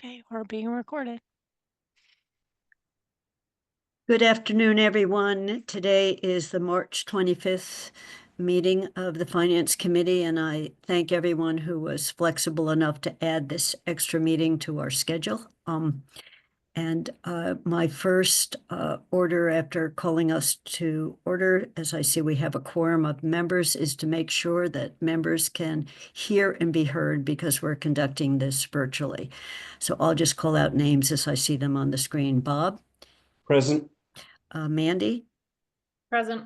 Okay, we're being recorded. Good afternoon, everyone. Today is the March 25th meeting of the Finance Committee, and I thank everyone who was flexible enough to add this extra meeting to our schedule. My first order after calling us to order, as I see we have a quorum of members, is to make sure that members can hear and be heard because we're conducting this virtually. So I'll just call out names as I see them on the screen. Bob? Present. Mandy? Present.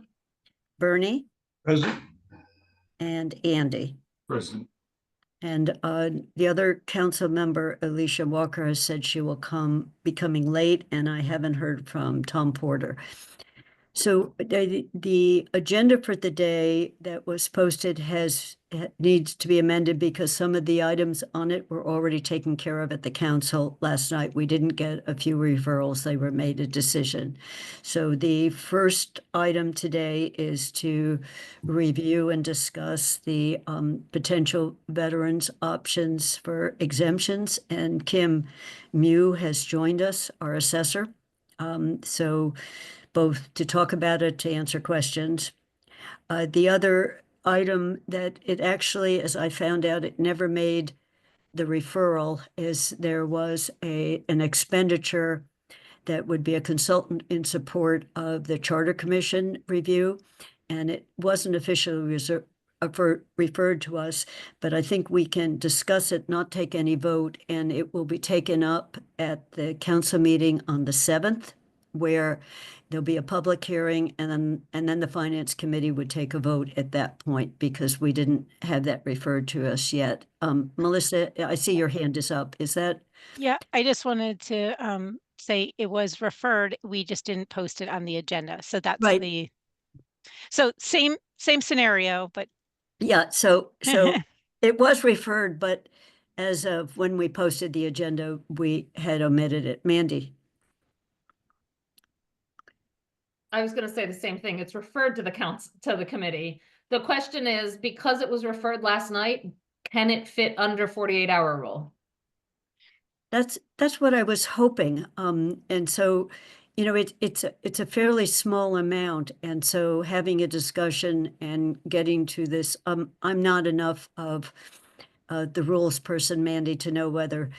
Bernie? Present. And Andy. Present. And the other council member, Alicia Walker, has said she will be coming late, and I haven't heard from Tom Porter. So the agenda for the day that was posted needs to be amended because some of the items on it were already taken care of at the council last night. We didn't get a few referrals. They were made a decision. So the first item today is to review and discuss the potential veterans options for exemptions. And Kim Mew has joined us, our assessor. So both to talk about it, to answer questions. The other item that it actually, as I found out, it never made the referral, is there was an expenditure that would be a consultant in support of the Charter Commission review, and it wasn't officially referred to us, but I think we can discuss it, not take any vote, and it will be taken up at the council meeting on the 7th, where there'll be a public hearing, and then the Finance Committee would take a vote at that point because we didn't have that referred to us yet. Melissa, I see your hand is up. Is that? Yeah, I just wanted to say it was referred. We just didn't post it on the agenda. So that's right. So same scenario, but yeah. So it was referred, but as of when we posted the agenda, we had omitted it. Mandy. I was going to say the same thing. It's referred to the council, to the committee. The question is, because it was referred last night, can it fit under 48-hour rule? That's what I was hoping. And so, you know, it's a fairly small amount. And so having a discussion and getting to this, I'm not enough of the rules person, Mandy, to know whether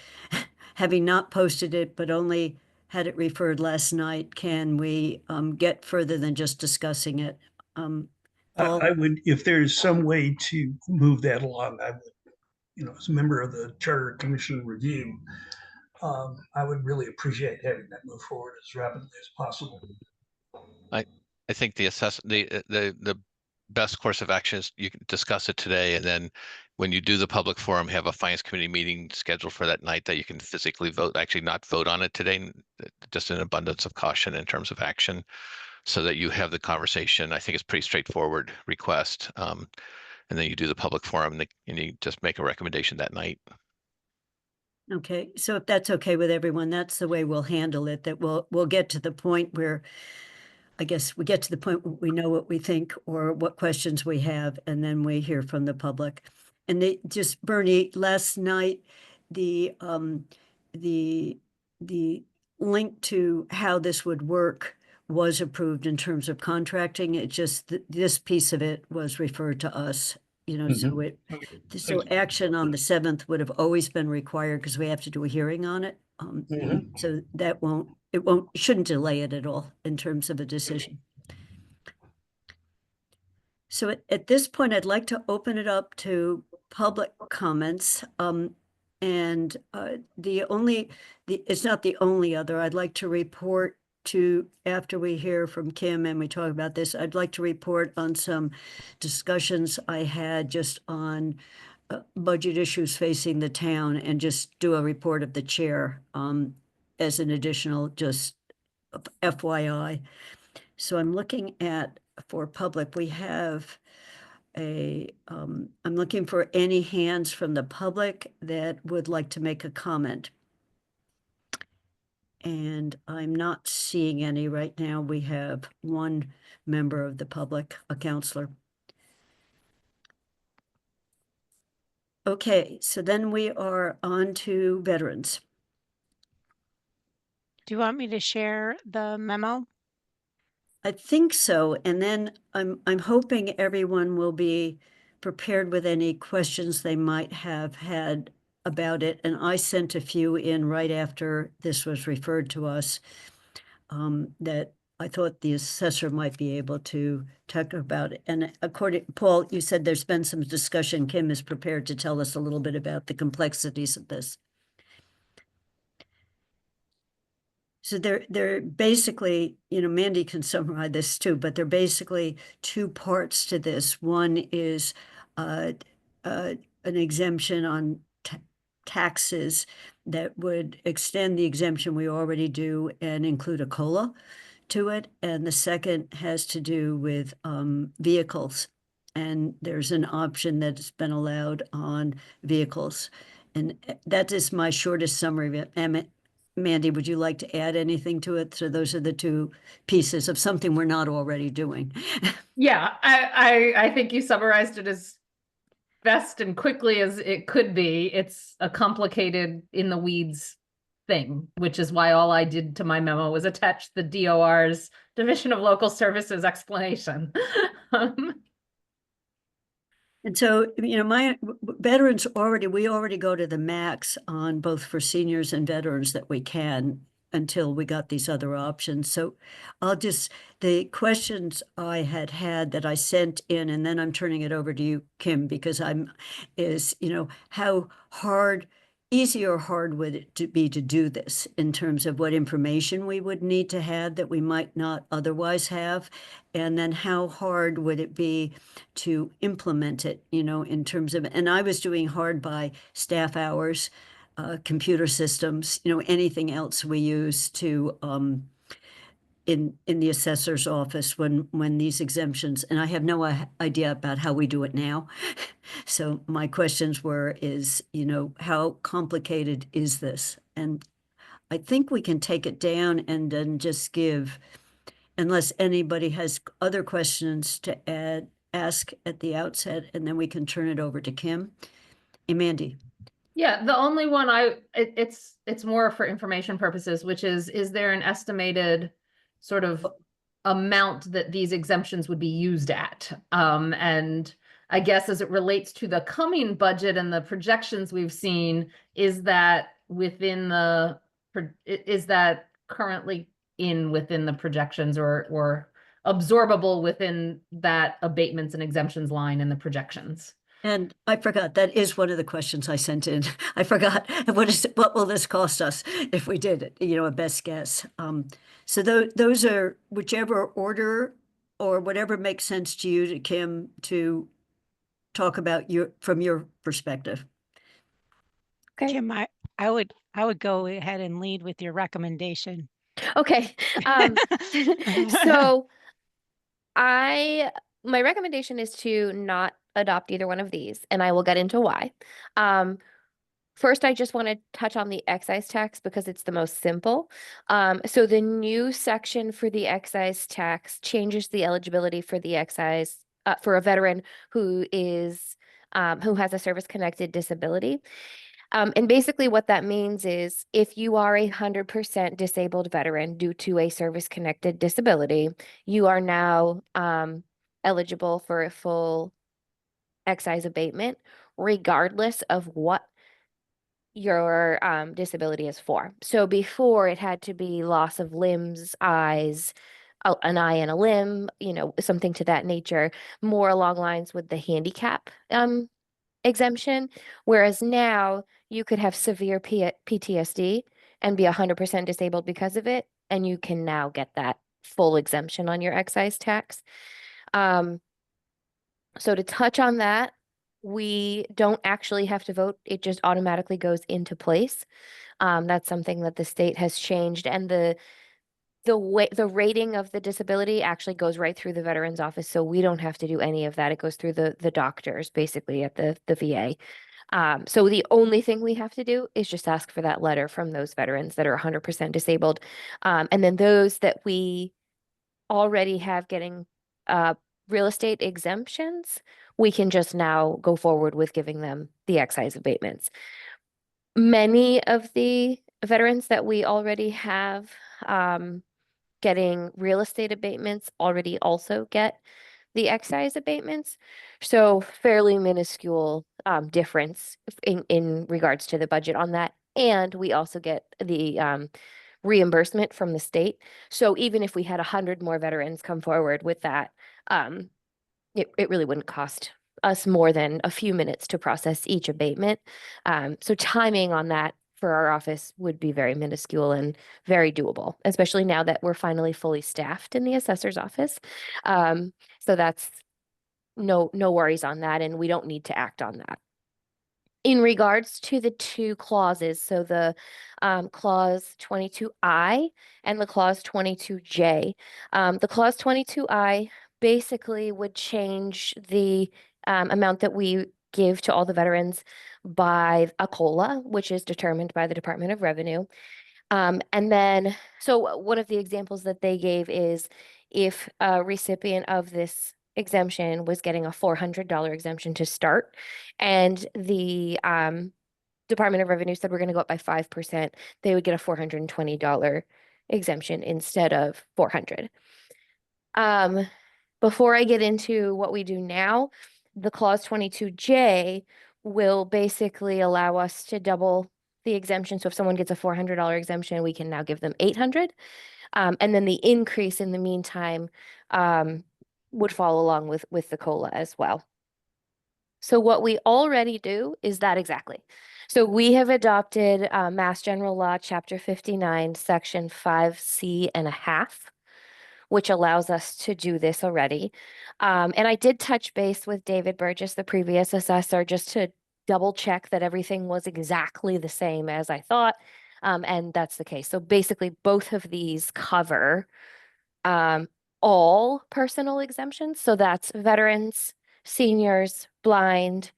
having not posted it, but only had it referred last night, can we get further than just discussing it? I would, if there's some way to move that along, I would, as a member of the Charter Commission review, I would really appreciate having that move forward as rapidly as possible. I think the best course of action is you can discuss it today, and then when you do the public forum, have a Finance Committee meeting scheduled for that night that you can physically vote, actually not vote on it today, just an abundance of caution in terms of action, so that you have the conversation. I think it's pretty straightforward request. And then you do the public forum and you just make a recommendation that night. Okay, so if that's okay with everyone, that's the way we'll handle it, that we'll get to the point where I guess we get to the point where we know what we think or what questions we have, and then we hear from the public. And Bernie, last night, the link to how this would work was approved in terms of contracting. It just, this piece of it was referred to us, so action on the 7th would have always been required because we have to do a hearing on it. So that shouldn't delay it at all in terms of a decision. So at this point, I'd like to open it up to public comments. It's not the only other, I'd like to report after we hear from Kim and we talk about this, I'd like to report on some discussions I had just on budget issues facing the town and just do a report of the chair as an additional just FYI. So I'm looking for public, we have I'm looking for any hands from the public that would like to make a comment. And I'm not seeing any right now. We have one member of the public, a counselor. Okay, so then we are on to veterans. Do you want me to share the memo? I think so. And then I'm hoping everyone will be prepared with any questions they might have had about it. And I sent a few in right after this was referred to us, that I thought the assessor might be able to talk about it. And according, Paul, you said there's been some discussion. Kim is prepared to tell us a little bit about the complexities of this. So they're basically, Mandy can summarize this too, but they're basically two parts to this. One is an exemption on taxes that would extend the exemption we already do and include a COLA to it. And the second has to do with vehicles. And there's an option that's been allowed on vehicles. And that is my shortest summary of it. Mandy, would you like to add anything to it? So those are the two pieces of something we're not already doing. Yeah, I think you summarized it as best and quickly as it could be. It's a complicated in the weeds thing, which is why all I did to my memo was attach the DOR's Division of Local Services explanation. And so, my veterans we already go to the max on both for seniors and veterans that we can until we got these other options. So the questions I had that I sent in, and then I'm turning it over to you, Kim, because how easy or hard would it be to do this in terms of what information we would need to have that we might not otherwise have? And then how hard would it be to implement it, in terms of, and I was doing hard by staff hours, computer systems, anything else we use to, in the assessor's office when these exemptions, and I have no idea about how we do it now. So my questions is, how complicated is this? And I think we can take it down and then just give, unless anybody has other questions to ask at the outset, and then we can turn it over to Kim. Hey, Mandy. Yeah, the only one it's more for information purposes, which is there an estimated sort of amount that these exemptions would be used at? And I guess as it relates to the coming budget and the projections we've seen, is that currently within the projections or absorbable within that abatements and exemptions line in the projections? And I forgot, that is one of the questions I sent in. I forgot, what will this cost us if we did it, a best guess. So those are whichever order or whatever makes sense to you, Kim, to talk about from your perspective. Okay. Kim, I would go ahead and lead with your recommendation. Okay. So my recommendation is to not adopt either one of these, and I will get into why. First, I just want to touch on the excise tax because it's the most simple. So the new section for the excise tax changes the eligibility for the excise for a veteran who has a service-connected disability. And basically what that means is if you are 100% disabled veteran due to a service-connected disability, you are now eligible for a full excise abatement, regardless of what your disability is for. So before, it had to be loss of limbs, eyes, an eye and a limb, something to that nature, more along lines with the handicap exemption. Whereas now you could have severe PTSD and be 100% disabled because of it, and you can now get that full exemption on your excise tax. So to touch on that, we don't actually have to vote. It just automatically goes into place. That's something that the state has changed, and the rating of the disability actually goes right through the veterans office. So we don't have to do any of that. It goes through the doctors basically at the VA. So the only thing we have to do is just ask for that letter from those veterans that are 100% disabled. And then those that we already have getting real estate exemptions, we can just now go forward with giving them the excise abatements. Many of the veterans that we already have getting real estate abatements already also get the excise abatements. So fairly minuscule difference in regards to the budget on that. And we also get the reimbursement from the state. So even if we had 100 more veterans come forward with that, it really wouldn't cost us more than a few minutes to process each abatement. So timing on that for our office would be very minuscule and very doable, especially now that we're finally fully staffed in the assessor's office. So that's no worries on that, and we don't need to act on that. In regards to the two clauses, so the clause 22I and the clause 22J, the clause 22I basically would change the amount that we give to all the veterans by a COLA, which is determined by the Department of Revenue. And then, so one of the examples that they gave is if a recipient of this exemption was getting a $400 exemption to start, and the Department of Revenue said we're going to go up by 5%, they would get a $420 exemption instead of $400. Before I get into what we do now, the clause 22J will basically allow us to double the exemption. So if someone gets a $400 exemption, we can now give them $800. And then the increase in the meantime would follow along with the COLA as well. So what we already do is that exactly. So we have adopted Mass General Law, Chapter 59, Section 5C and a half, which allows us to do this already. And I did touch base with David Burgess, the previous assessor, just to double check that everything was exactly the same as I thought. And that's the case. So basically, both of these cover all personal exemptions. So that's veterans, seniors, blind,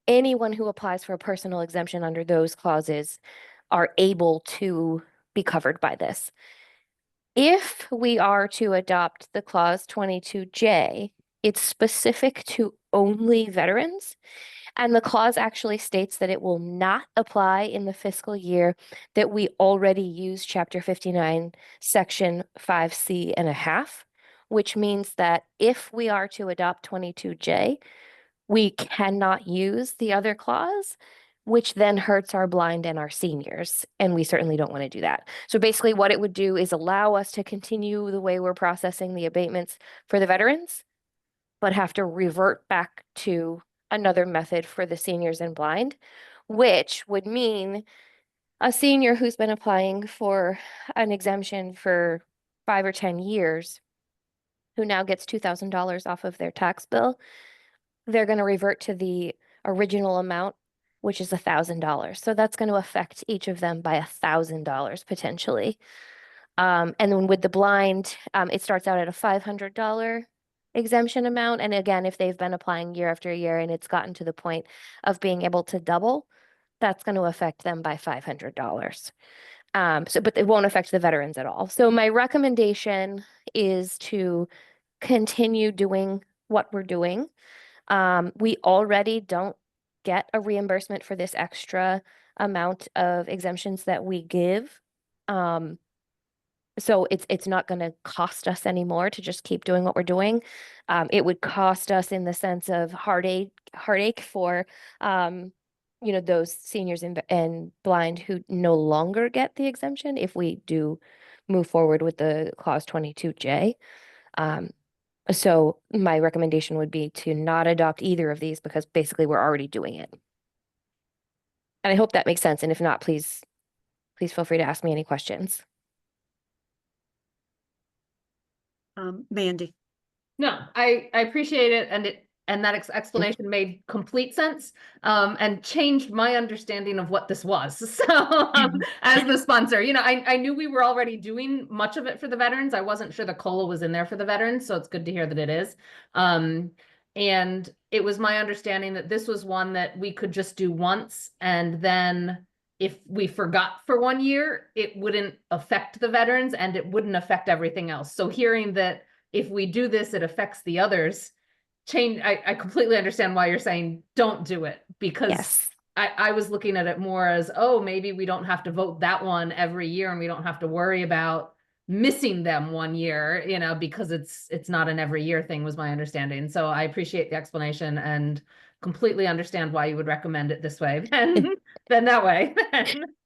anyone who applies for a personal exemption under those clauses are able to be covered by this. If we are to adopt the clause 22J, it's specific to only veterans. And the clause actually states that it will not apply in the fiscal year that we already use Chapter 59, Section 5C and a half, which means that if we are to adopt 22J, we cannot use the other clause, which then hurts our blind and our seniors. And we certainly don't want to do that. So basically what it would do is allow us to continue the way we're processing the abatements for the veterans, but have to revert back to another method for the seniors and blind, which would mean a senior who's been applying for an exemption for 5 or 10 years, who now gets $2,000 off of their tax bill, they're going to revert to the original amount, which is $1,000. So that's going to affect each of them by $1,000 potentially. And then with the blind, it starts out at a $500 exemption amount. And again, if they've been applying year after year and it's gotten to the point of being able to double, that's going to affect them by $500. But it won't affect the veterans at all. So my recommendation is to continue doing what we're doing. We already don't get a reimbursement for this extra amount of exemptions that we give. So it's not going to cost us anymore to just keep doing what we're doing. It would cost us in the sense of heartache for those seniors and blind who no longer get the exemption if we do move forward with the clause 22J. So my recommendation would be to not adopt either of these because basically we're already doing it. And I hope that makes sense. And if not, please feel free to ask me any questions. Mandy. No, I appreciate it, and that explanation made complete sense, and changed my understanding of what this was. So, as the sponsor, I knew we were already doing much of it for the veterans. I wasn't sure the COLA was in there for the veterans, so it's good to hear that it is. And it was my understanding that this was one that we could just do once, and then if we forgot for 1 year, it wouldn't affect the veterans and it wouldn't affect everything else. So hearing that if we do this, it affects the others, I completely understand why you're saying don't do it, because Yes. I was looking at it more as, oh, maybe we don't have to vote that one every year and we don't have to worry about missing them one year, you know, because it's not an every year thing, was my understanding. So I appreciate the explanation and completely understand why you would recommend it this way than that way.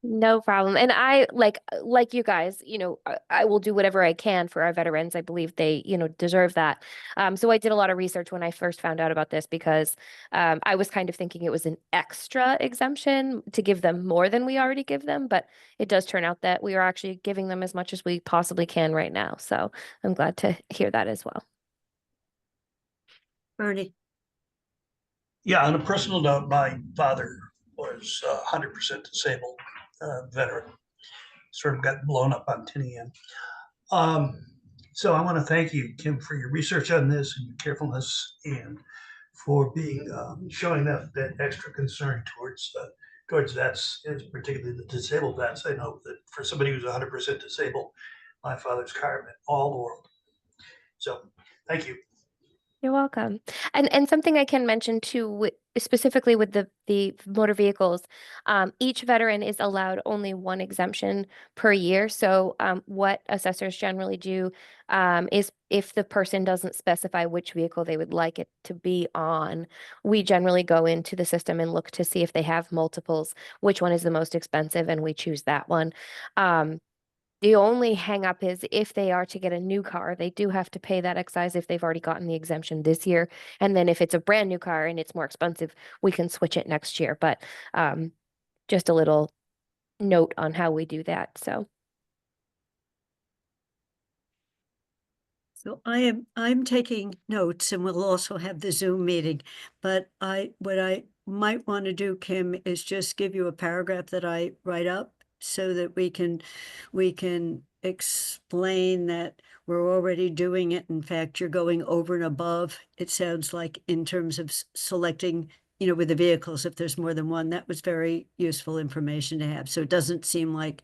No problem. And I like you guys, you know, I will do whatever I can for our veterans. I believe they, you know, deserve that. So I did a lot of research when I first found out about this because I was kind of thinking it was an extra exemption to give them more than we already give them, but it does turn out that we are actually giving them as much as we possibly can right now. So I'm glad to hear that as well. Bernie, Yeah, on a personal note, my father was 100% disabled veteran. Sort of got blown up on 10 a.m. So I want to thank you, Kim, for your research on this and your carefulness, and for being showing that extra concern towards vets, and particularly the disabled vets. I know that for somebody who's 100% disabled, my father's car meant all the world. So thank you. You're welcome. And something I can mention too, specifically with the motor vehicles, each veteran is allowed only one exemption per year. So what assessors generally do is if the person doesn't specify which vehicle they would like it to be on, we generally go into the system and look to see if they have multiples, which one is the most expensive, and we choose that one. The only hang up is if they are to get a new car, they do have to pay that excise if they've already gotten the exemption this year. And then if it's a brand new car and it's more expensive, we can switch it next year. But just a little note on how we do that. So I'm taking notes, and we'll also have the Zoom meeting. But what I might want to do, Kim, is just give you a paragraph that I write up so that we can explain that we're already doing it. In fact, you're going over and above, it sounds like, in terms of selecting, you know, with the vehicles, if there's more than one. That was very useful information to have. So it doesn't seem like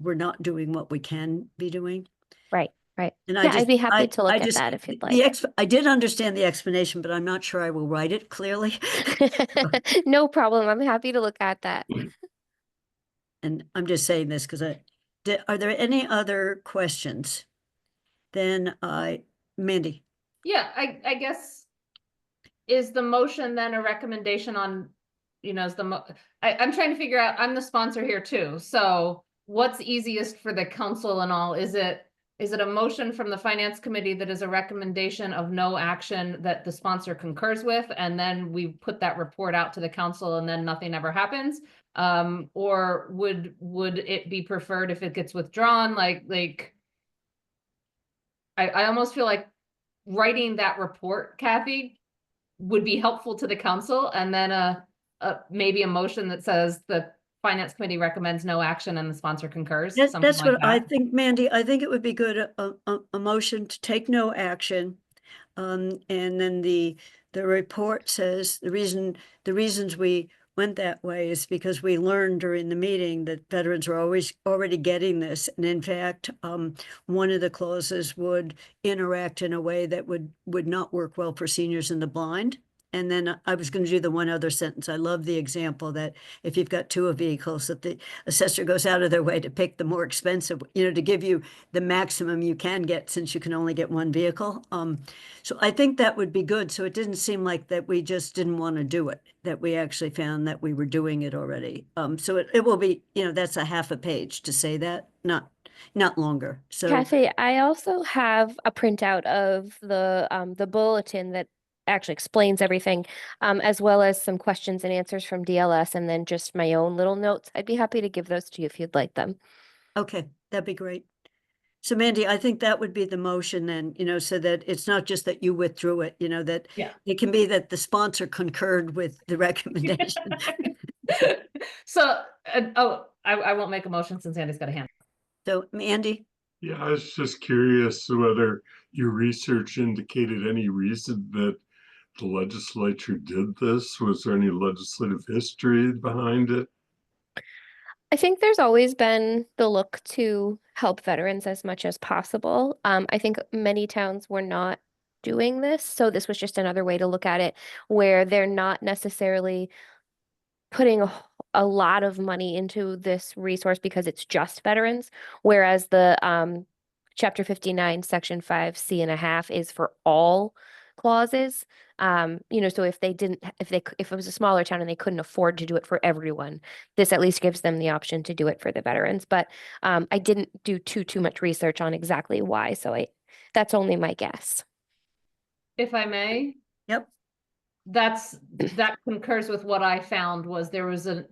we're not doing what we can be doing. right. Right. And Yeah, I'd be happy to look at that if you'd like. I did understand the explanation, but I'm not sure I will write it clearly. No problem. I'm happy to look at that. And I'm just saying this because are there any other questions? Then Mandy. Yeah, I guess, is the motion then a recommendation on, you know, I'm trying to figure out, I'm the sponsor here too. So what's easiest for the council and all? Is it a motion from the finance committee that is a recommendation of no action that the sponsor concurs with, and then we put that report out to the council and then nothing ever happens? Or would it be preferred if it gets withdrawn? Like I almost feel like writing that report, Kathy, would be helpful to the council, and then maybe a motion that says the finance committee recommends no action and the sponsor concurs. That's like what that. I think, Mandy. I think it would be good, a motion to take no action. And then the report says the reasons we went that way is because we learned during the meeting that veterans are already getting this. And in fact, one of the clauses would interact in a way that would not work well for seniors and the blind. And then I was going to do the one other sentence. I love the example that if you've got two vehicles, that the assessor goes out of their way to pick the more expensive, you know, to give you the maximum you can get since you can only get one vehicle. So I think that would be good. So it didn't seem like that we just didn't want to do it, that we actually found that we were doing it already. So it will be, you know, that's a half a page to say that, not longer. So Kathy, I also have a printout of the bulletin that actually explains everything, as well as some questions and answers from DLS, and then just my own little notes. I'd be happy to give those to you if you'd like them. Okay, that'd be great. So Mandy, I think that would be the motion then, you know, so that it's not just that you withdrew it, you know, that it can be that the sponsor concurred with the recommendation. So, I won't make a motion since Andy's got a hand. So Mandy? Yeah, I was just curious whether your research indicated any reason that the legislature did this. Was there any legislative history behind it? I think there's always been the look to help veterans as much as possible. I think many towns were not doing this, so this was just another way to look at it, where they're not necessarily putting a lot of money into this resource because it's just veterans, whereas the Chapter 59, Section 5C.5 is for all clauses. You know, so if it was a smaller town and they couldn't afford to do it for everyone, this at least gives them the option to do it for the veterans. But I didn't do too much research on exactly why, so that's only my guess. If I may, Yep. that concurs with what I found. Was there was an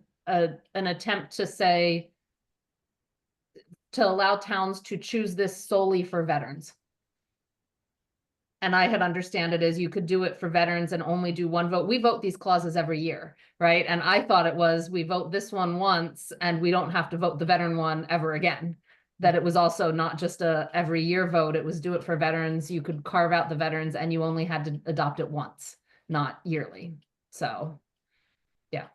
attempt to say, to allow towns to choose this solely for veterans. And I had understand it as you could do it for veterans and only do one vote. We vote these clauses every year, right? And I thought it was, we vote this one once and we don't have to vote the veteran one ever again. That it was also not just a every year vote, it was do it for veterans. You could carve out the veterans and you only had to adopt it once, not yearly. So, yeah.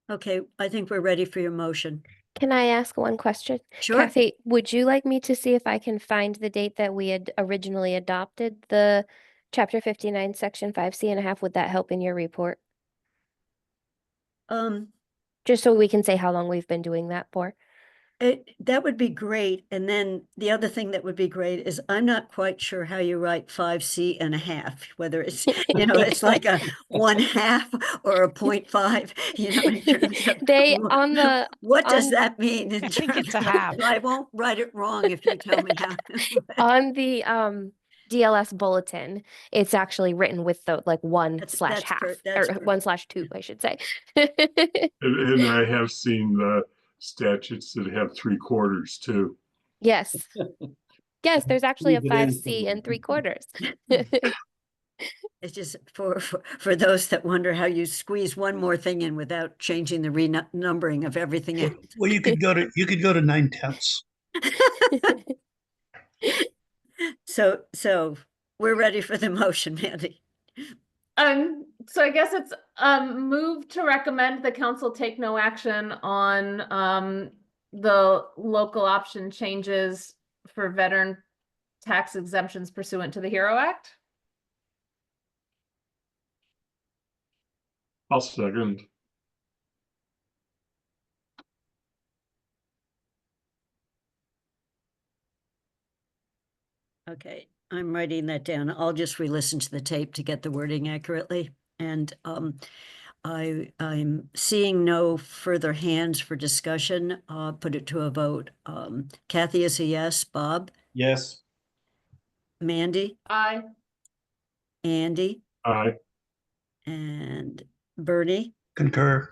Okay, I think we're ready for your motion. Can I ask one question? Sure. Kathy, would you like me to see if I can find the date that we had originally adopted the Chapter 59, Section 5C.5? Would that help in your report? Just so we can say how long we've been doing that for. That would be great. And then the other thing that would be great is I'm not quite sure how you write 5C.5, whether it's, you know, it's like a 1/2 or a 0.5, you know. In terms of They on the what does on- that mean? In I think terms it's a of- half. I won't write it wrong if you tell me how. on the DLS bulletin, it's actually written with the like 1/2 that's or perfect. 1/2, I should say. And I have seen the statutes that have 3/4 too. Yes. Yes, there's actually a Leave it in 5C and somewhere. 3/4. It's just for those that wonder how you squeeze one more thing in without changing the renumbering of everything else. Well, you could go to 9/10. So we're ready for the motion, Mandy. So I guess it's move to recommend the council take no action on the local option changes for veteran tax exemptions pursuant to the HERO Act. I'll second. Okay, I'm writing that down. I'll just re-listen to the tape to get the wording accurately. And I'm seeing no further hands for discussion. Put it to a vote. Kathy is a yes. Bob? Yes. Mandy? Aye. Andy? Aye. And Bernie? Concur.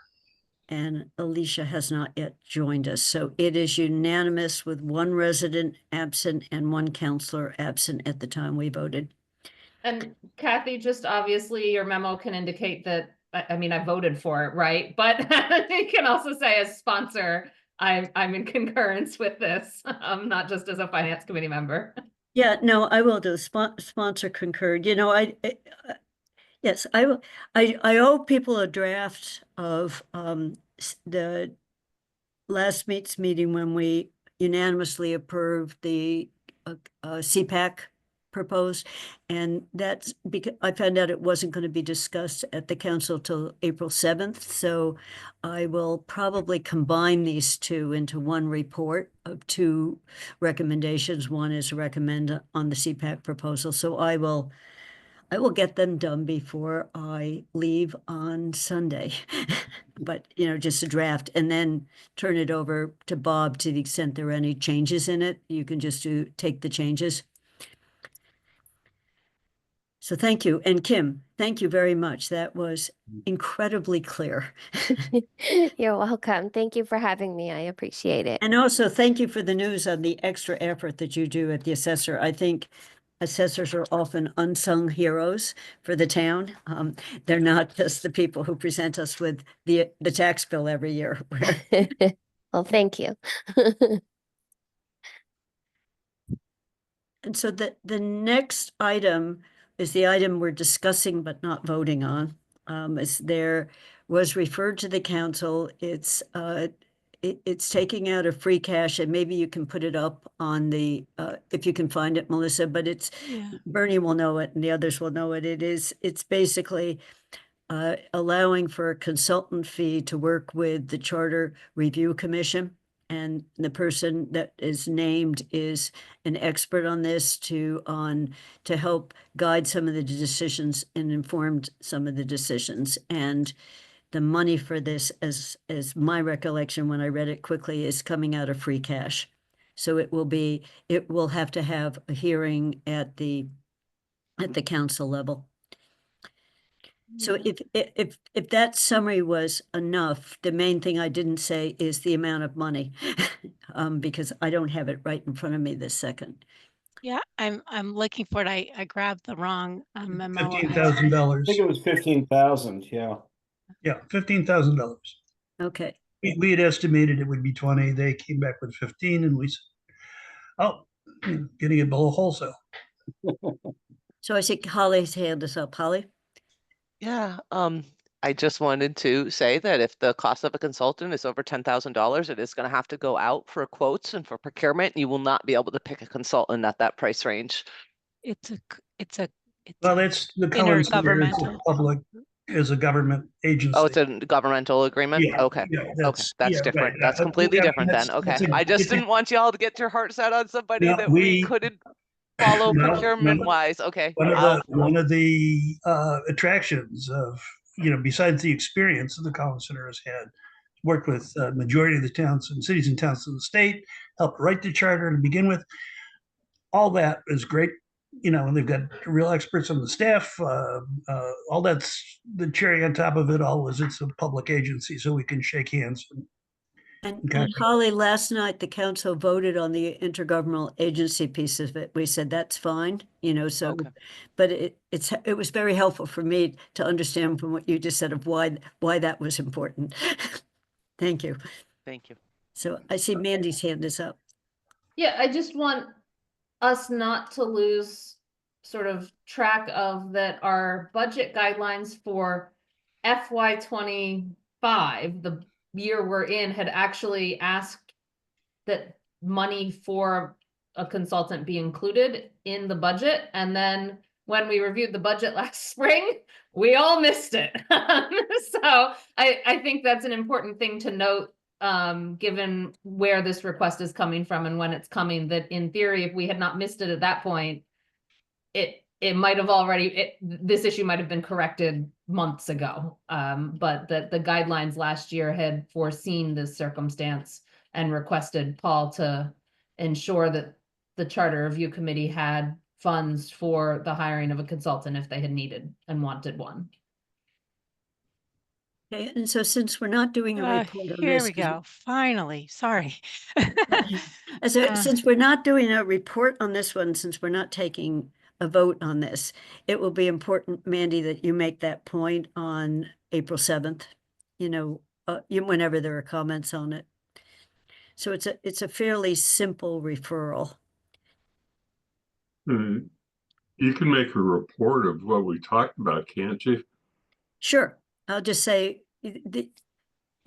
And Alicia has not yet joined us. So it is unanimous with one resident absent and one counselor absent at the time we voted. And Kathy, just obviously your memo can indicate that, I mean, I voted for it, right? But you can also say as sponsor, I'm in concurrence with this, not just as a finance committee member. Yeah, no, I will do. Sponsor concurred. You know, yes, I will. I owe people a draft of the last meeting when we unanimously approved the CPAC proposed, and that's because I found out it wasn't going to be discussed at the council till April 7th. So I will probably combine these two into one report of two recommendations. One is recommend on the CPAC proposal. So I will get them done before I leave on Sunday. But, you know, just a draft, and then turn it over to Bob to the extent there are any changes in it. You can just take the changes. So thank you. And Kim, thank you very much. That was incredibly clear. You're welcome. Thank you for having me. I appreciate it. And also thank you for the news on the extra effort that you do at the assessor. I think assessors are often unsung heroes for the town. They're not just the people who present us with the tax bill every year. Well, thank you. And so the next item is the item we're discussing but not voting on. As there was referred to the council, it's taking out of free cash, and maybe you can put it up on the if you can find it, Melissa. But it's Bernie will know it, and the others will know it. It's basically allowing for a consultant fee to work with the Charter Review Commission. And the person that is named is an expert on this to help guide some of the decisions and inform some of the decisions. And the money for this, as my recollection when I read it quickly, is coming out of free cash. So it will have to have a hearing at the council level. So if that summary was enough, the main thing I didn't say is the amount of money, because I don't have it right in front of me this second. Yeah, I'm looking for it. I grabbed the wrong memo. $15,000. I think it was 15,000, yeah. Yeah, $15,000. Okay. We had estimated it would be 20. They came back with 15, and we said, "Oh, getting it below wholesale." So I see Holly's hand is up. Holly? Yeah, I just wanted to say that if the cost of a consultant is over $10,000, it is going to have to go out for quotes and for procurement. You will not be able to pick a consultant at that price range. It's Well, that's the Collins Center is a intergovernmental. public, is a government agency. Oh, it's a governmental agreement? Yeah, Okay. yeah, Okay, that's yeah, different. right. That's completely I mean, different then. that's Okay. a- I just it's a- didn't want y'all to get your heart set on somebody No, that we we- couldn't follow No, procurement no. wise. Okay. One of the attractions of, besides the experience that the Collins Center has had, worked with majority of the towns and cities and towns in the state, helped write the charter to begin with. All that is great, and they've got real experts on the staff. All that's the cherry on top of it all is it's a public agency, so we can shake hands. And Okay. Holly, last night, the council voted on the intergovernmental agency piece of it. We said, that's fine, so, Okay. but it was very helpful for me to understand from what you just said of why that was important. Thank you. Thank you. So I see Mandy's hand is up. Yeah, I just want us not to lose sort of track of that our budget guidelines for FY 25, the year we're in, had actually asked that money for a consultant be included in the budget. And then when we reviewed the budget last spring, we all missed it. So I think that's an important thing to note, given where this request is coming from and when it's coming, that in theory, if we had not missed it at that point, it might have already, this issue might have been corrected months ago. But the guidelines last year had foreseen this circumstance and requested Paul to ensure that the Charter Review Committee had funds for the hiring of a consultant if they had needed and wanted one. Okay, and so since we're not doing a report on Here this, we go. Finally, sorry. Since we're not doing a report on this one, since we're not taking a vote on this, it will be important, Mandy, that you make that point on April 7th, whenever there are comments on it. So it's a fairly simple referral. You can make a report of what we talked about, can't you? Sure. I'll just say,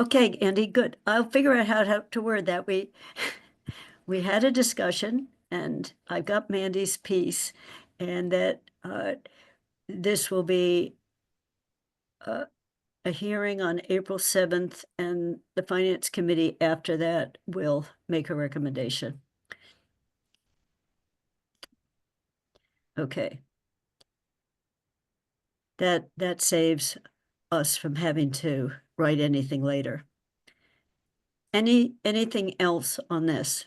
okay, Andy, good. I'll figure out how to word that. We had a discussion and I got Mandy's piece, and that this will be a hearing on April 7th, and the Finance Committee after that will make a recommendation. Okay. That saves us from having to write anything later. Anything else on this?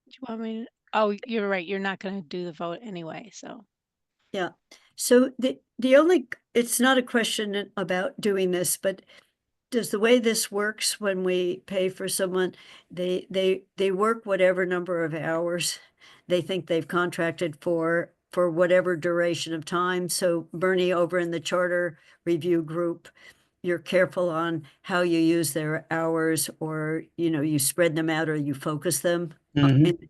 Do you want me to? Oh, you're right. You're not going to do the vote anyway, so. Yeah. So the only, it's not a question about doing this, but does the way this works when we pay for someone, they work whatever number of hours they think they've contracted for whatever duration of time. So Bernie, over in the Charter Review Group, you're careful on how you use their hours, or you spread them out or you focus them. Mhm.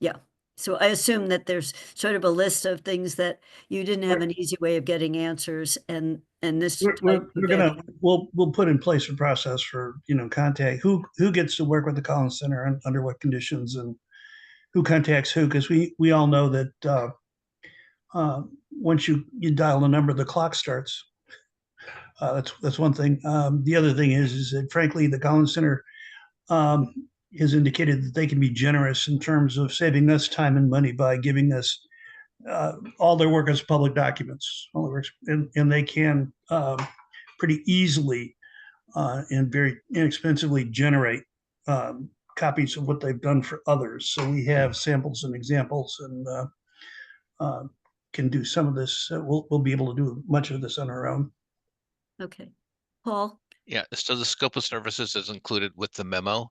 Yeah. So I assume that there's sort of a list of things that you didn't have an easy way of getting answers, and this type We're of gonna, we'll put in place a process for, contact, who gets to work with the Collins Center and under what conditions, and who contacts who, because we all know that once you dial the number, the clock starts. That's one thing. The other thing is that frankly, the Collins Center has indicated that they can be generous in terms of saving us time and money by giving us all their work as public documents. And they can pretty easily and very inexpensively generate copies of what they've done for others. So we have samples and examples, and can do some of this. We'll be able to do much of this on our own. Okay. Paul? Yeah, so the scope of services is included with the memo.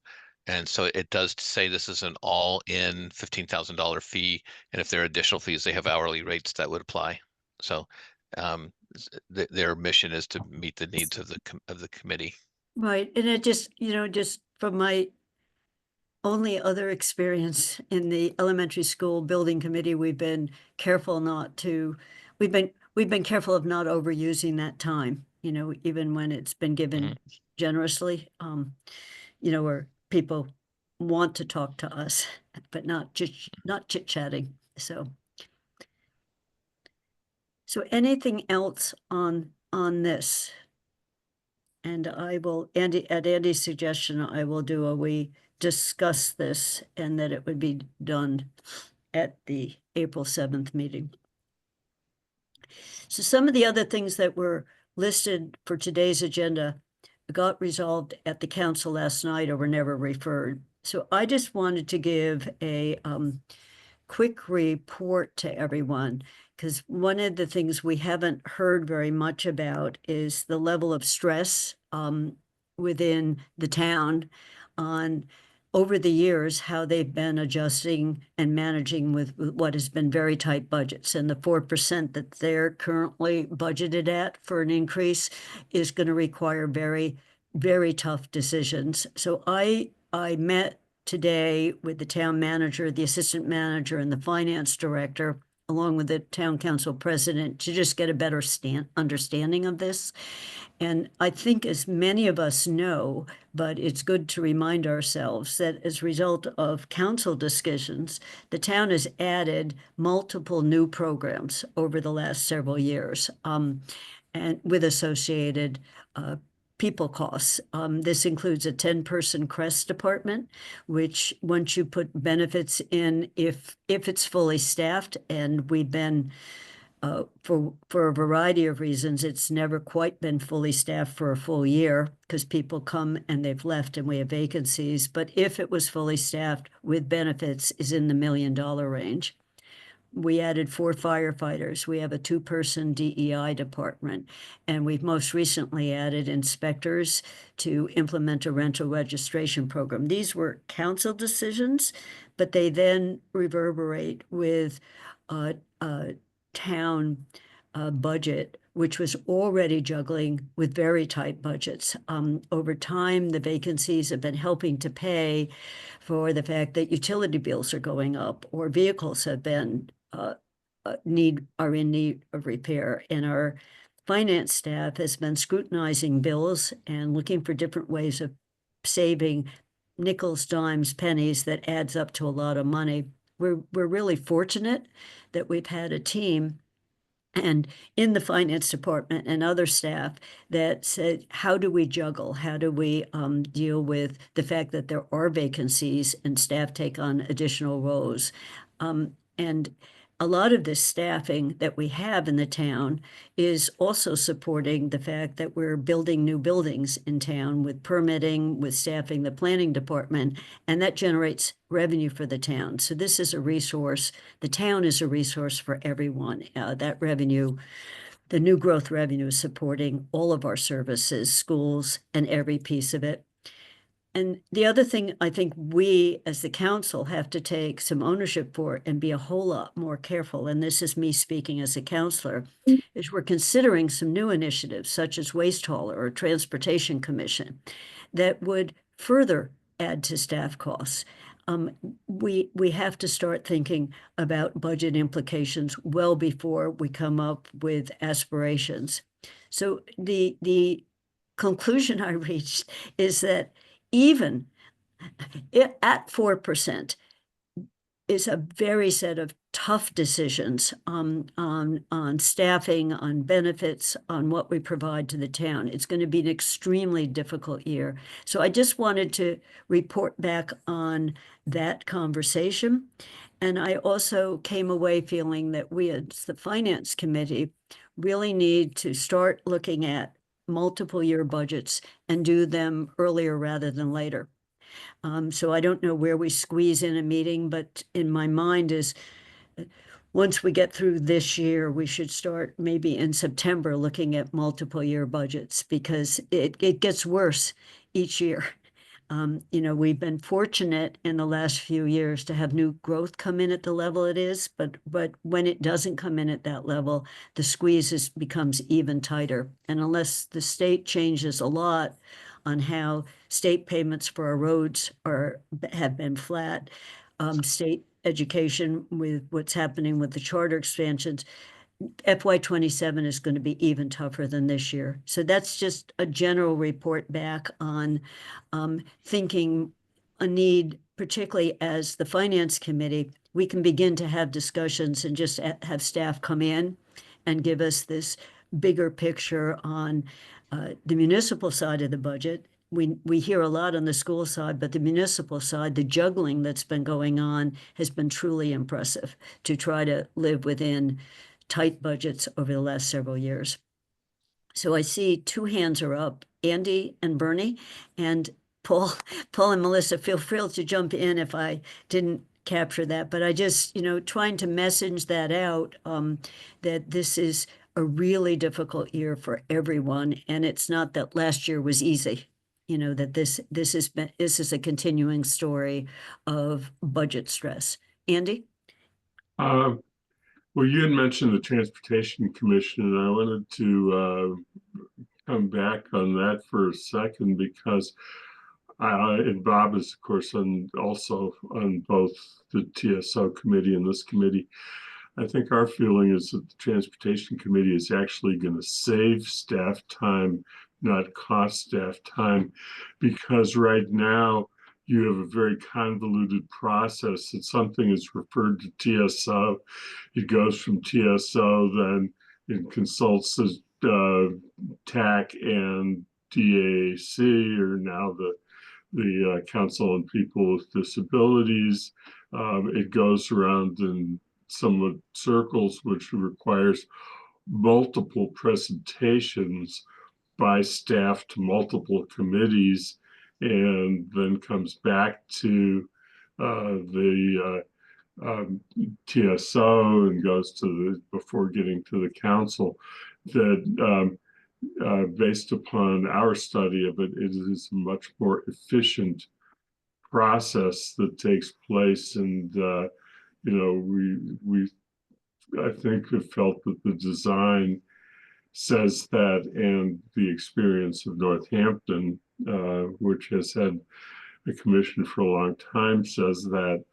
And so it does say this is an all-in $15,000 fee. And if there are additional fees, they have hourly rates that would apply. So their mission is to meet the needs of the committee. Right. And it just, just from my only other experience in the elementary school building committee, we've been careful we've been careful of not overusing that time, even when it's been given generously, where people want to talk to us, but not chit-chatting. So anything else on this? And I will, at Andy's suggestion, I will we discuss this, and that it would be done at the April 7th meeting. So some of the other things that were listed for today's agenda got resolved at the council last night or were never referred. So I just wanted to give a quick report to everyone, because one of the things we haven't heard very much about is the level of stress within the town on over the years, how they've been adjusting and managing with what has been very tight budgets. And the 4% that they're currently budgeted at for an increase is going to require very, very tough decisions. So I met today with the town manager, the assistant manager, and the finance director, along with the town council president, to just get a better understanding of this. And I think, as many of us know, but it's good to remind ourselves that as a result of council discussions, the town has added multiple new programs over the last several years, and with associated people costs. This includes a 10-person CREST department, which once you put benefits in, if it's fully staffed, and we've been for a variety of reasons, it's never quite been fully staffed for a full year because people come and they've left and we have vacancies. But if it was fully staffed with benefits, is in the $1 million range. We added 4 firefighters. We have a 2-person DEI department, and we've most recently added inspectors to implement a rental registration program. These were council decisions, but they then reverberate with town budget, which was already juggling with very tight budgets. Over time, the vacancies have been helping to pay for the fact that utility bills are going up, or vehicles have been are in need of repair. And our finance staff has been scrutinizing bills and looking for different ways of saving nickels, dimes, pennies that adds up to a lot of money. We're really fortunate that we've had a team and in the finance department and other staff that said, how do we juggle? How do we deal with the fact that there are vacancies and staff take on additional roles? And a lot of this staffing that we have in the town is also supporting the fact that we're building new buildings in town with permitting, with staffing the planning department, and that generates revenue for the town. So this is a resource. The town is a resource for everyone. That revenue, the new growth revenue, is supporting all of our services, schools, and every piece of it. And the other thing I think we as the council have to take some ownership for and be a whole lot more careful, and this is me speaking as a counselor, is we're considering some new initiatives such as waste hauler or transportation commission that would further add to staff costs. we have to start thinking about budget implications well before we come up with aspirations. So the conclusion I reached is that even at 4% is a very set of tough decisions on staffing, on benefits, on what we provide to the town. It's going to be an extremely difficult year. So I just wanted to report back on that conversation. And I also came away feeling that we as the Finance Committee really need to start looking at multiple year budgets and do them earlier rather than later. So I don't know where we squeeze in a meeting, but in my mind is once we get through this year, we should start maybe in September looking at multiple year budgets because it gets worse each year. You know, we've been fortunate in the last few years to have new growth come in at the level it is, but when it doesn't come in at that level, the squeeze becomes even tighter. And unless the state changes a lot on how state payments for our roads have been flat, state education with what's happening with the charter expansions, FY27 is going to be even tougher than this year. So that's just a general report back on thinking a need, particularly as the Finance Committee, we can begin to have discussions and just have staff come in and give us this bigger picture on the municipal side of the budget. We hear a lot on the school side, but the municipal side, the juggling that's been going on has been truly impressive to try to live within tight budgets over the last several years. So I see two hands are up, Andy and Bernie, and Paul and Melissa, feel free to jump in if I didn't capture that, but I just, trying to message that out, that this is a really difficult year for everyone. And it's not that last year was easy, that this is a continuing story of budget stress. Andy? Well, you had mentioned the Transportation Commission, and I wanted to come back on that for a second because and Bob is, of course, also on both the TSO committee and this committee. I think our feeling is that the Transportation Committee is actually going to save staff time, not cost staff time, because right now you have a very convoluted process that something is referred to TSO. It goes from TSO, then it consults the TAC and DAC, or now the Council on People with Disabilities. It goes around in somewhat circles, which requires multiple presentations by staff to multiple committees, and then comes back to the TSO and goes to before getting to the council. That based upon our study of it, it is a much more efficient process that takes place, and we I think have felt that the design says that, and the experience of Northampton, which has had a commission for a long time, says that.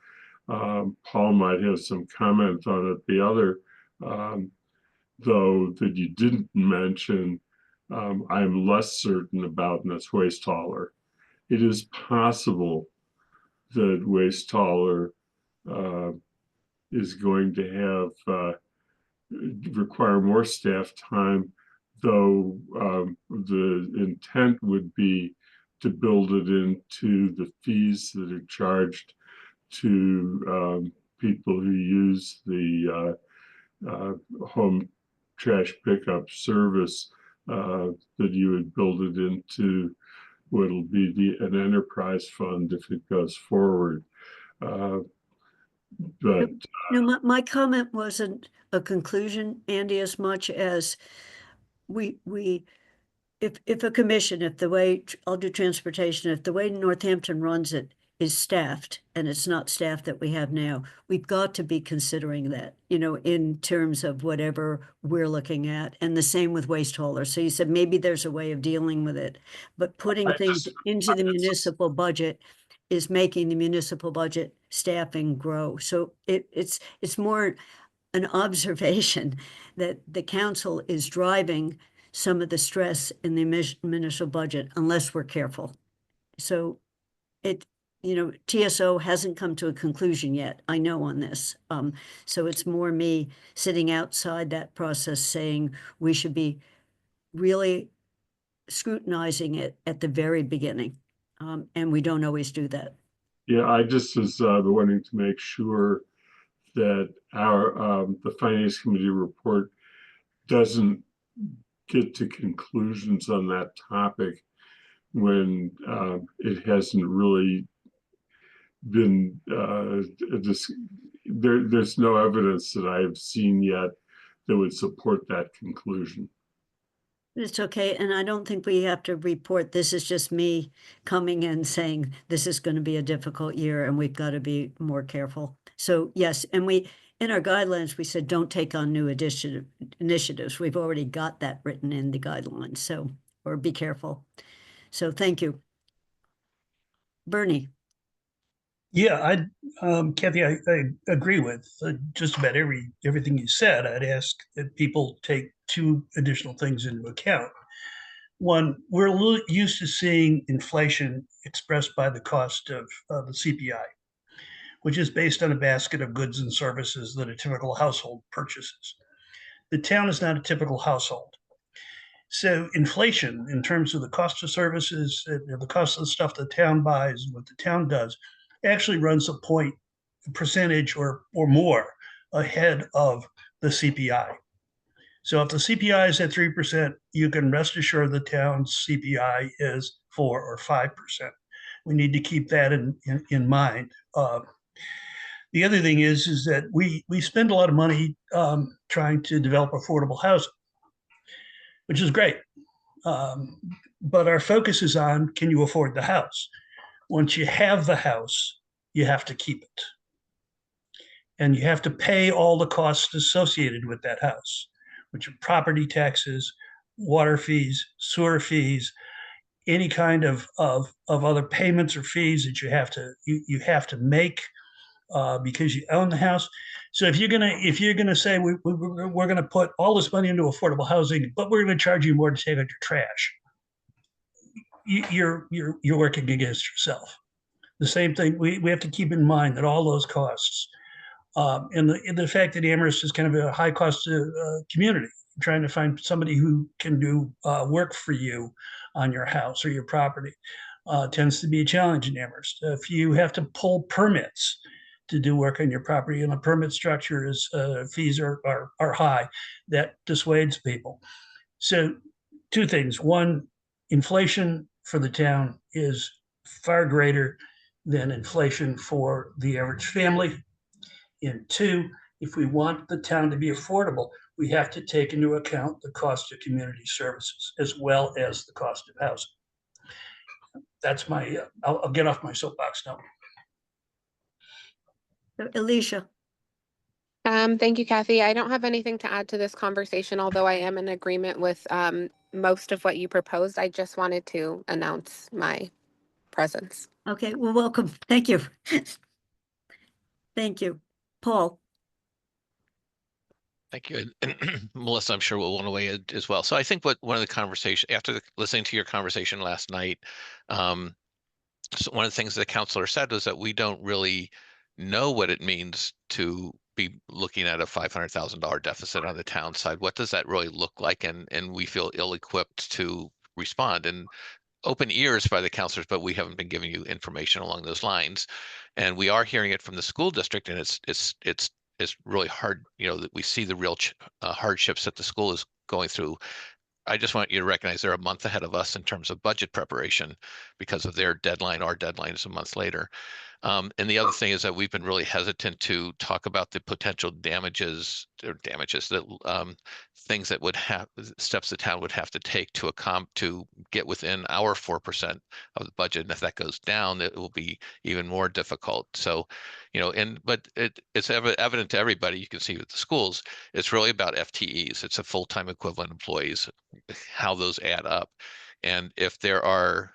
Paul might have some comment on it. The other, though, that you didn't mention, I'm less certain about, and that's waste hauler. It is possible that waste hauler is going to have require more staff time, though the intent would be to build it into the fees that are charged to people who use the home trash pickup service, that you would build it into what'll be an enterprise fund if it goes forward. But my comment wasn't a conclusion, Andy, as much as if a commission, if the way I'll do transportation, if the way Northampton runs it is staffed, and it's not staff that we have now, we've got to be considering that, in terms of whatever we're looking at, and the same with waste haulers. So you said maybe there's a way of dealing with it, but putting things into the municipal budget is making the municipal budget staffing grow. So it's more an observation that the council is driving some of the stress in the municipal budget unless we're careful. So TSO hasn't come to a conclusion yet, I know on this. So it's more me sitting outside that process saying we should be really scrutinizing it at the very beginning. And we don't always do that. Yeah, I just was wanting to make sure that the Finance Committee report doesn't get to conclusions on that topic when it hasn't really been there's no evidence that I have seen yet that would support that conclusion. It's okay, and I don't think we have to report. This is just me coming and saying this is going to be a difficult year and we've got to be more careful. So yes, and in our guidelines, we said don't take on new initiatives. We've already got that written in the guidelines, so, or be careful. So thank you. Bernie. Yeah, Kathy, I agree with just about everything you said. I'd ask that people take two additional things into account. One, we're a little used to seeing inflation expressed by the cost of the CPI, which is based on a basket of goods and services that a typical household purchases. The town is not a typical household. So inflation in terms of the cost of services, the cost of the stuff the town buys, what the town does, actually runs a percentage or more ahead of the CPI. So if the CPI is at 3%, you can rest assured the town's CPI is 4 or 5%. We need to keep that in mind. The other thing is that we spend a lot of money trying to develop affordable housing, which is great. But our focus is on, can you afford the house? Once you have the house, you have to keep it. And you have to pay all the costs associated with that house, which are property taxes, water fees, sewer fees, any kind of other payments or fees that you have to make because you own the house. So if you're gonna say we're gonna put all this money into affordable housing, but we're gonna charge you more to take out your trash, you're working against yourself. The same thing, we have to keep in mind that all those costs, and the fact that Amherst is kind of a high cost community, trying to find somebody who can do work for you on your house or your property tends to be a challenge in Amherst. If you have to pull permits to do work on your property and the permit structure is fees are high, that dissuades people. So two things. One, inflation for the town is far greater than inflation for the average family. And two, if we want the town to be affordable, we have to take into account the cost of community services as well as the cost of housing. That's my, I'll get off my soapbox now. Alicia. Thank you, Kathy. I don't have anything to add to this conversation, although I am in agreement with most of what you proposed. I just wanted to announce my presence. Okay, well, welcome. Thank you. Thank you. Paul. Thank you. And Melissa, I'm sure will want to weigh in as well. So I think one of the conversation after listening to your conversation last night, so one of the things the counselor said was that we don't really know what it means to be looking at a $500,000 deficit on the town side. What does that really look like? And we feel ill-equipped to respond. And open ears by the counselors, but we haven't been giving you information along those lines. And we are hearing it from the school district, and it's really hard, that we see the real hardships that the school is going through. I just want you to recognize they're a month ahead of us in terms of budget preparation because of their deadline. Our deadline is a month later. And the other thing is that we've been really hesitant to talk about the potential damages that things that would have steps the town would have to take to get within our 4% of the budget. And if that goes down, it will be even more difficult. So, but it's evident to everybody. You can see with the schools, it's really about FTEs. It's a full-time equivalent employees, how those add up. And if there are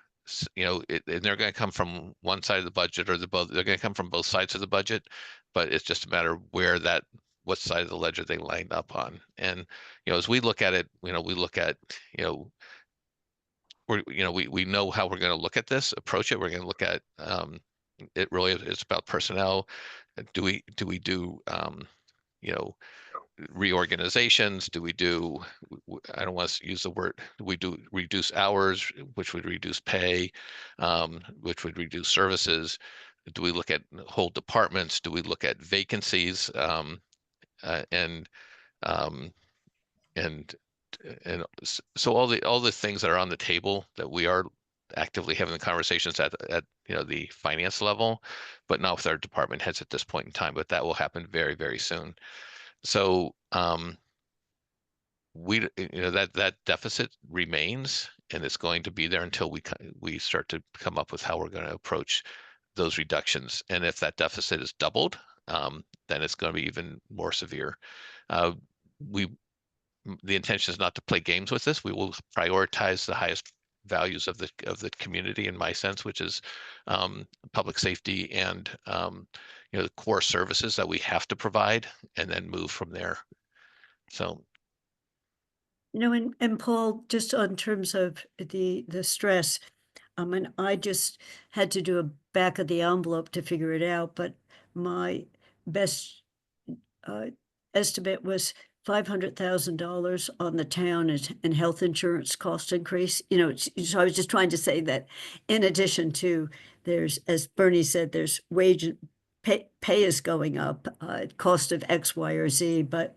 and they're going to come from one side of the budget or they're going to come from both sides of the budget, but it's just a matter of what side of the ledger they lined up on. And, as we look at it, we look at, we know how we're going to look at this, approach it. We're going to look at, it really is about personnel. Do we do, reorganizations? Do we do, I don't want to use the word, do we do reduce hours, which would reduce pay, which would reduce services? Do we look at whole departments? Do we look at vacancies? So all the things that are on the table that we are actively having the conversations at the finance level, but not with our department heads at this point in time, but that will happen very, very soon. So that deficit remains, and it's going to be there until we start to come up with how we're going to approach those reductions. And if that deficit is doubled, then it's going to be even more severe. The intention is not to play games with this. We will prioritize the highest values of the community, in my sense, which is public safety and the core services that we have to provide, and then move from there. So, and Paul, just on terms of the stress, and I just had to do a back of the envelope to figure it out, but my best estimate was $500,000 on the town and health insurance cost increase. So I was just trying to say that in addition to, there's, as Bernie said, there's wage pay is going up, cost of X, Y, or Z, but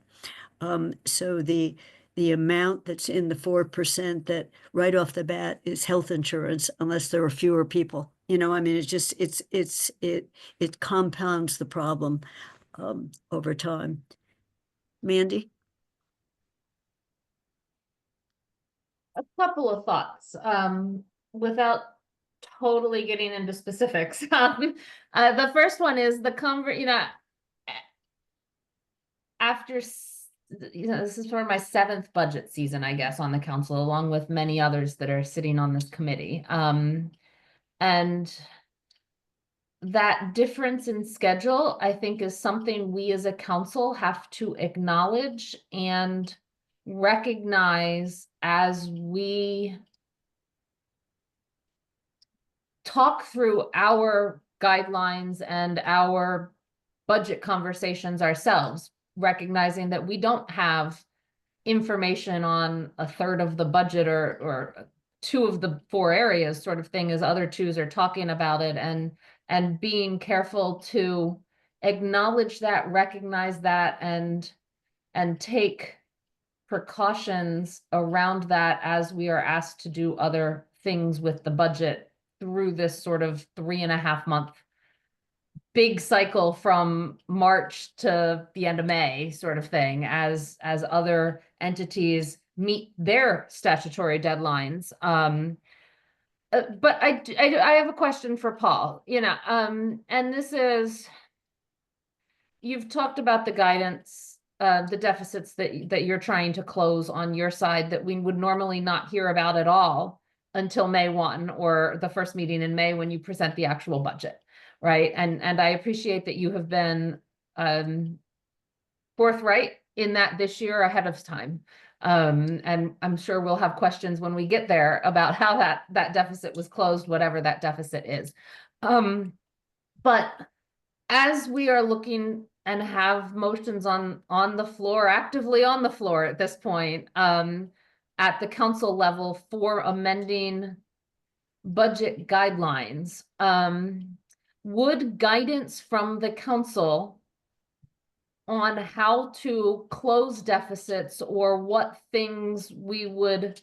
so the amount that's in the 4% that right off the bat is health insurance, unless there are fewer people. It's just it compounds the problem over time. Mandy? A couple of thoughts, without totally getting into specifics. The first one is after, this is sort of my 7th budget season, I guess, on the council, along with many others that are sitting on this committee. And that difference in schedule, I think, is something we as a council have to acknowledge and recognize as we talk through our guidelines and our budget conversations ourselves, recognizing that we don't have information on a third of the budget or 2 of the 4 areas sort of thing, as other 2s are talking about it, and being careful to acknowledge that, recognize that, and take precautions around that as we are asked to do other things with the budget through this sort of 3.5-month big cycle from March to the end of May sort of thing, as other entities meet their statutory deadlines. But I have a question for Paul, and this is, you've talked about the guidance, the deficits that you're trying to close on your side that we would normally not hear about at all until May 1 or the first meeting in May when you present the actual budget, right? And I appreciate that you have been forthright in that this year ahead of time. And I'm sure we'll have questions when we get there about how that deficit was closed, whatever that deficit is. But as we are looking and have motions on the floor, actively on the floor at this point, at the council level for amending budget guidelines, would guidance from the council on how to close deficits or what things we would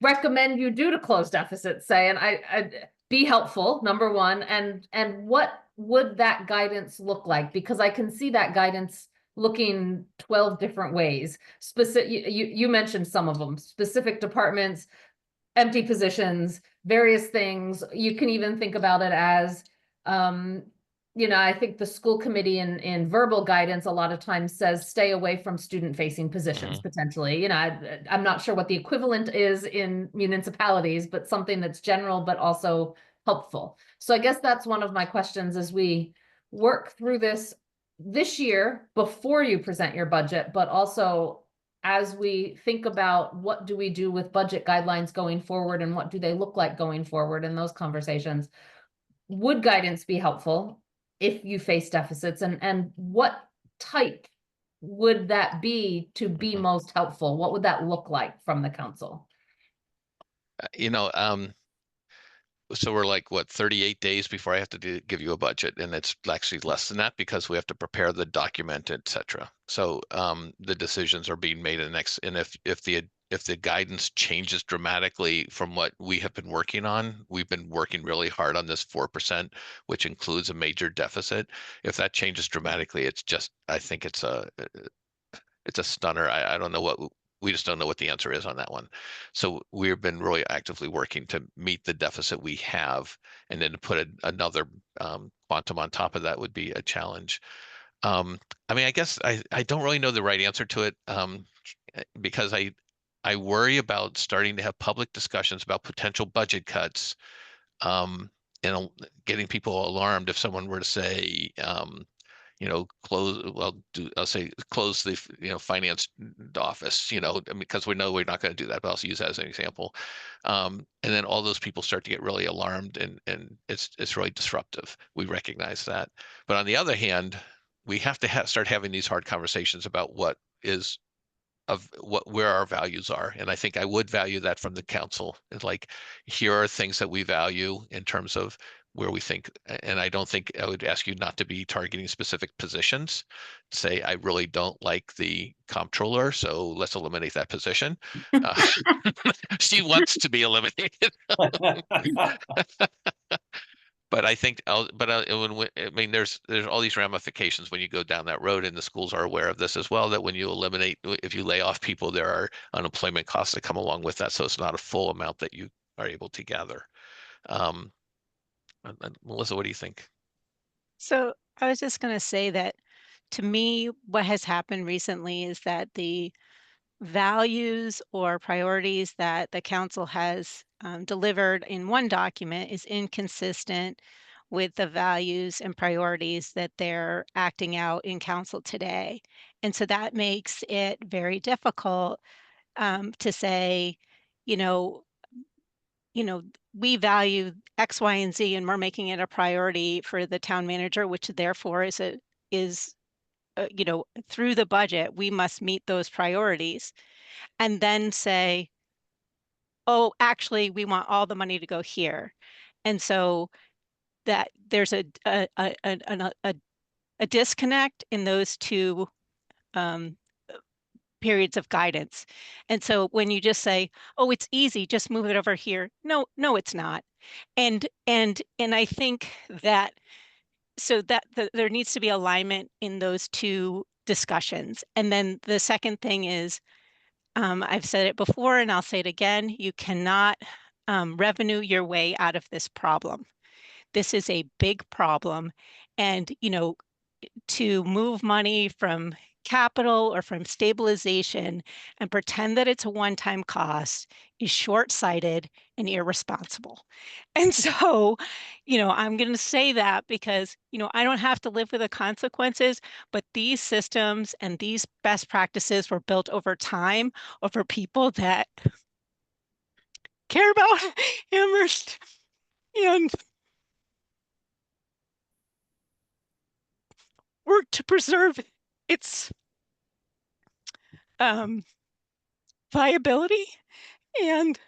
recommend you do to close deficits, say, and I'd be helpful, number one, and what would that guidance look like? Because I can see that guidance looking 12 different ways. You mentioned some of them: specific departments, empty positions, various things. You can even think about it as you know, I think the school committee in verbal guidance a lot of times says stay away from student-facing positions potentially. You know, I'm not sure what the equivalent is in municipalities, but something that's general but also helpful. So I guess that's one of my questions as we work through this year before you present your budget, but also as we think about what do we do with budget guidelines going forward and what do they look like going forward in those conversations. Would guidance be helpful if you face deficits, and what type would that be to be most helpful? What would that look like from the council? You know, so we're like, what, 38 days before I have to give you a budget, and it's actually less than that because we have to prepare the document, etc. So the decisions are being made in the next, and if the guidance changes dramatically from what we have been working on, we've been working really hard on this 4%, which includes a major deficit. If that changes dramatically, it's just, I think it's a stunner. I don't know what, we just don't know what the answer is on that one. So we've been really actively working to meet the deficit we have, and then to put another quantum on top of that would be a challenge. I mean, I guess I don't really know the right answer to it because I worry about starting to have public discussions about potential budget cuts, and getting people alarmed if someone were to say, you know, I'll say close the, you know, finance office, you know, because we know we're not going to do that, but I'll use that as an example. And then all those people start to get really alarmed, and it's really disruptive. We recognize that. But on the other hand, we have to start having these hard conversations about where our values are. And I think I would value that from the council. It's like, here are things that we value in terms of where we think, and I don't think I would ask you not to be targeting specific positions. Say, I really don't like the comptroller, so let's eliminate that position. She wants to be eliminated. But I think, I mean, there's all these ramifications when you go down that road, and the schools are aware of this as well, that when you if you lay off people, there are unemployment costs that come along with that. So it's not a full amount that you are able to gather. Melissa, what do you think? So I was just going to say that to me, what has happened recently is that the values or priorities that the council has delivered in one document is inconsistent with the values and priorities that they're acting out in council today. And so that makes it very difficult to say, you know, we value X, Y, and Z, and we're making it a priority for the town manager, which therefore is through the budget, we must meet those priorities, and then say, oh, actually, we want all the money to go here. And so that there's a disconnect in those two periods of guidance. And so when you just say, oh, it's easy, just move it over here. No, it's not. And I think that there needs to be alignment in those two discussions. And then the second thing is, I've said it before and I'll say it again, you cannot revenue your way out of this problem. This is a big problem. And, to move money from capital or from stabilization and pretend that it's a one-time cost is short-sighted and irresponsible. And so, I'm going to say that because, I don't have to live with the consequences, but these systems and these best practices were built over time over people that care about Amherst and work to preserve its viability, and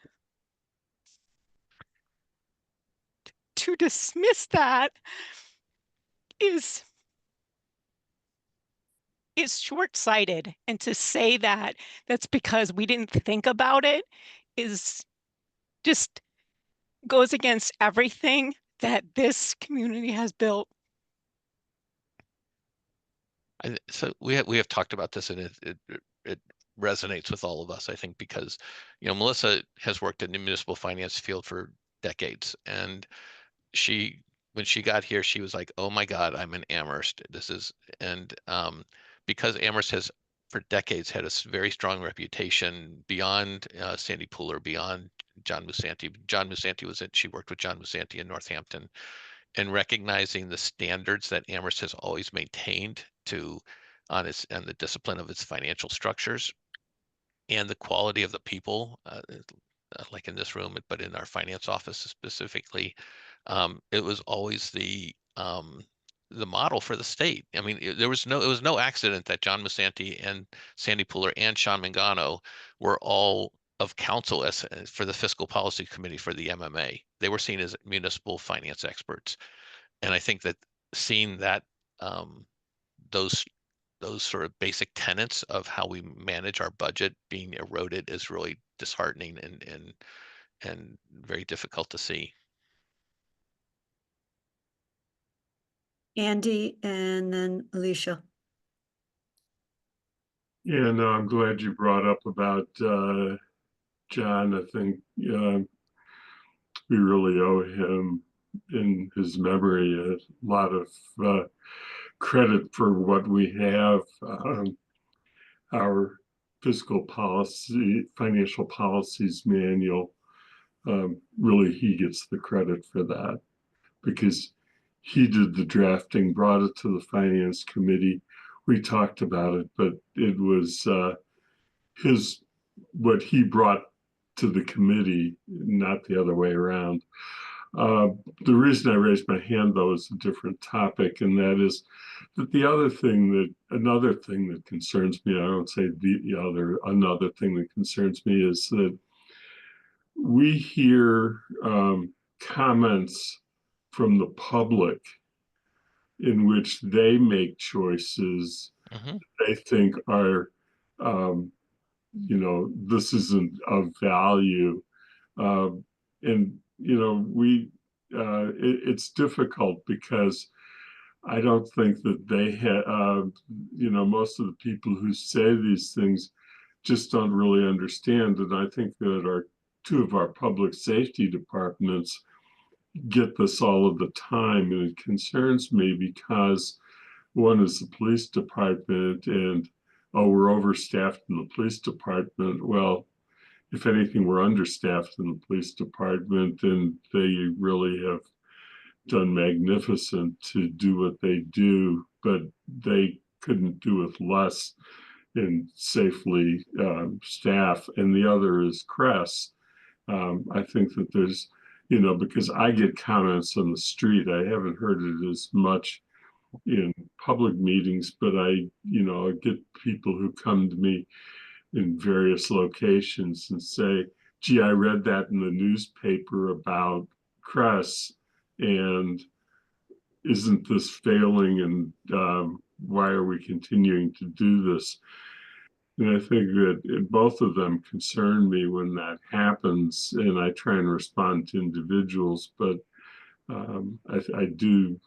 to dismiss that is short-sighted, and to say that that's because we didn't think about it is just goes against everything that this community has built. So we have talked about this, and it resonates with all of us, I think, because, Melissa has worked in the municipal finance field for decades, and she when she got here, she was like, "Oh my God, I'm in Amherst. This is," and because Amherst has for decades had a very strong reputation beyond Sandy Pooler, beyond John Musanti. John Musanti was it. She worked with John Musanti in Northampton, and recognizing the standards that Amherst has always maintained on the discipline of its financial structures and the quality of the people, like in this room, but in our finance office specifically, it was always the model for the state. I mean, it was no accident that John Musanti and Sandy Pooler and Sean Mangano were all of counsel for the fiscal policy committee for the MMA. They were seen as municipal finance experts, and I think that seeing that those sort of basic tenets of how we manage our budget being eroded is really disheartening and very difficult to see. Andy and then Alicia. Yeah, no, I'm glad you brought up about John. I think we really owe him in his memory a lot of credit for what we have. Our fiscal policy, financial policies manual, really he gets the credit for that because he did the drafting, brought it to the finance committee. We talked about it, but it was what he brought to the committee, not the other way around. The reason I raised my hand, though, is a different topic, and that is that another thing that concerns me, I don't say another thing that concerns me is that we hear comments from the public in which they make choices they think are, this isn't of value. And it's difficult because I don't think that they have, most of the people who say these things just don't really understand. And I think that two of our public safety departments get this all of the time. And it concerns me because one is the police department and, we're overstaffed in the police department. Well, if anything, we're understaffed in the police department, and they really have done magnificent to do what they do, but they couldn't do with less and safely staff. And the other is Cress. I think that there's, because I get comments on the street, I haven't heard it as much in public meetings, but I get people who come to me in various locations and say, gee, I read that in the newspaper about Cress, and isn't this failing, and why are we continuing to do this? And I think that both of them concern me when that happens, and I try and respond to individuals, but I do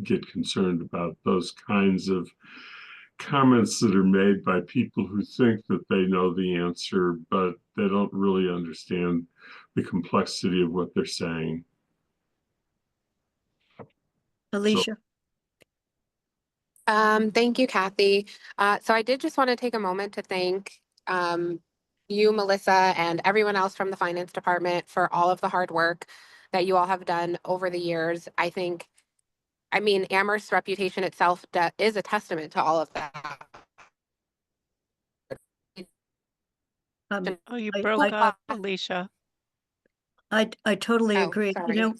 get concerned about those kinds of comments that are made by people who think that they know the answer, but they don't really understand the complexity of what they're saying. Alicia. Thank you, Kathy. So I did just want to take a moment to thank you, Melissa, and everyone else from the finance department for all of the hard work that you all have done over the years. Amherst's reputation itself is a testament to all of that. Oh, you broke up, Alicia. I totally agree. Sorry.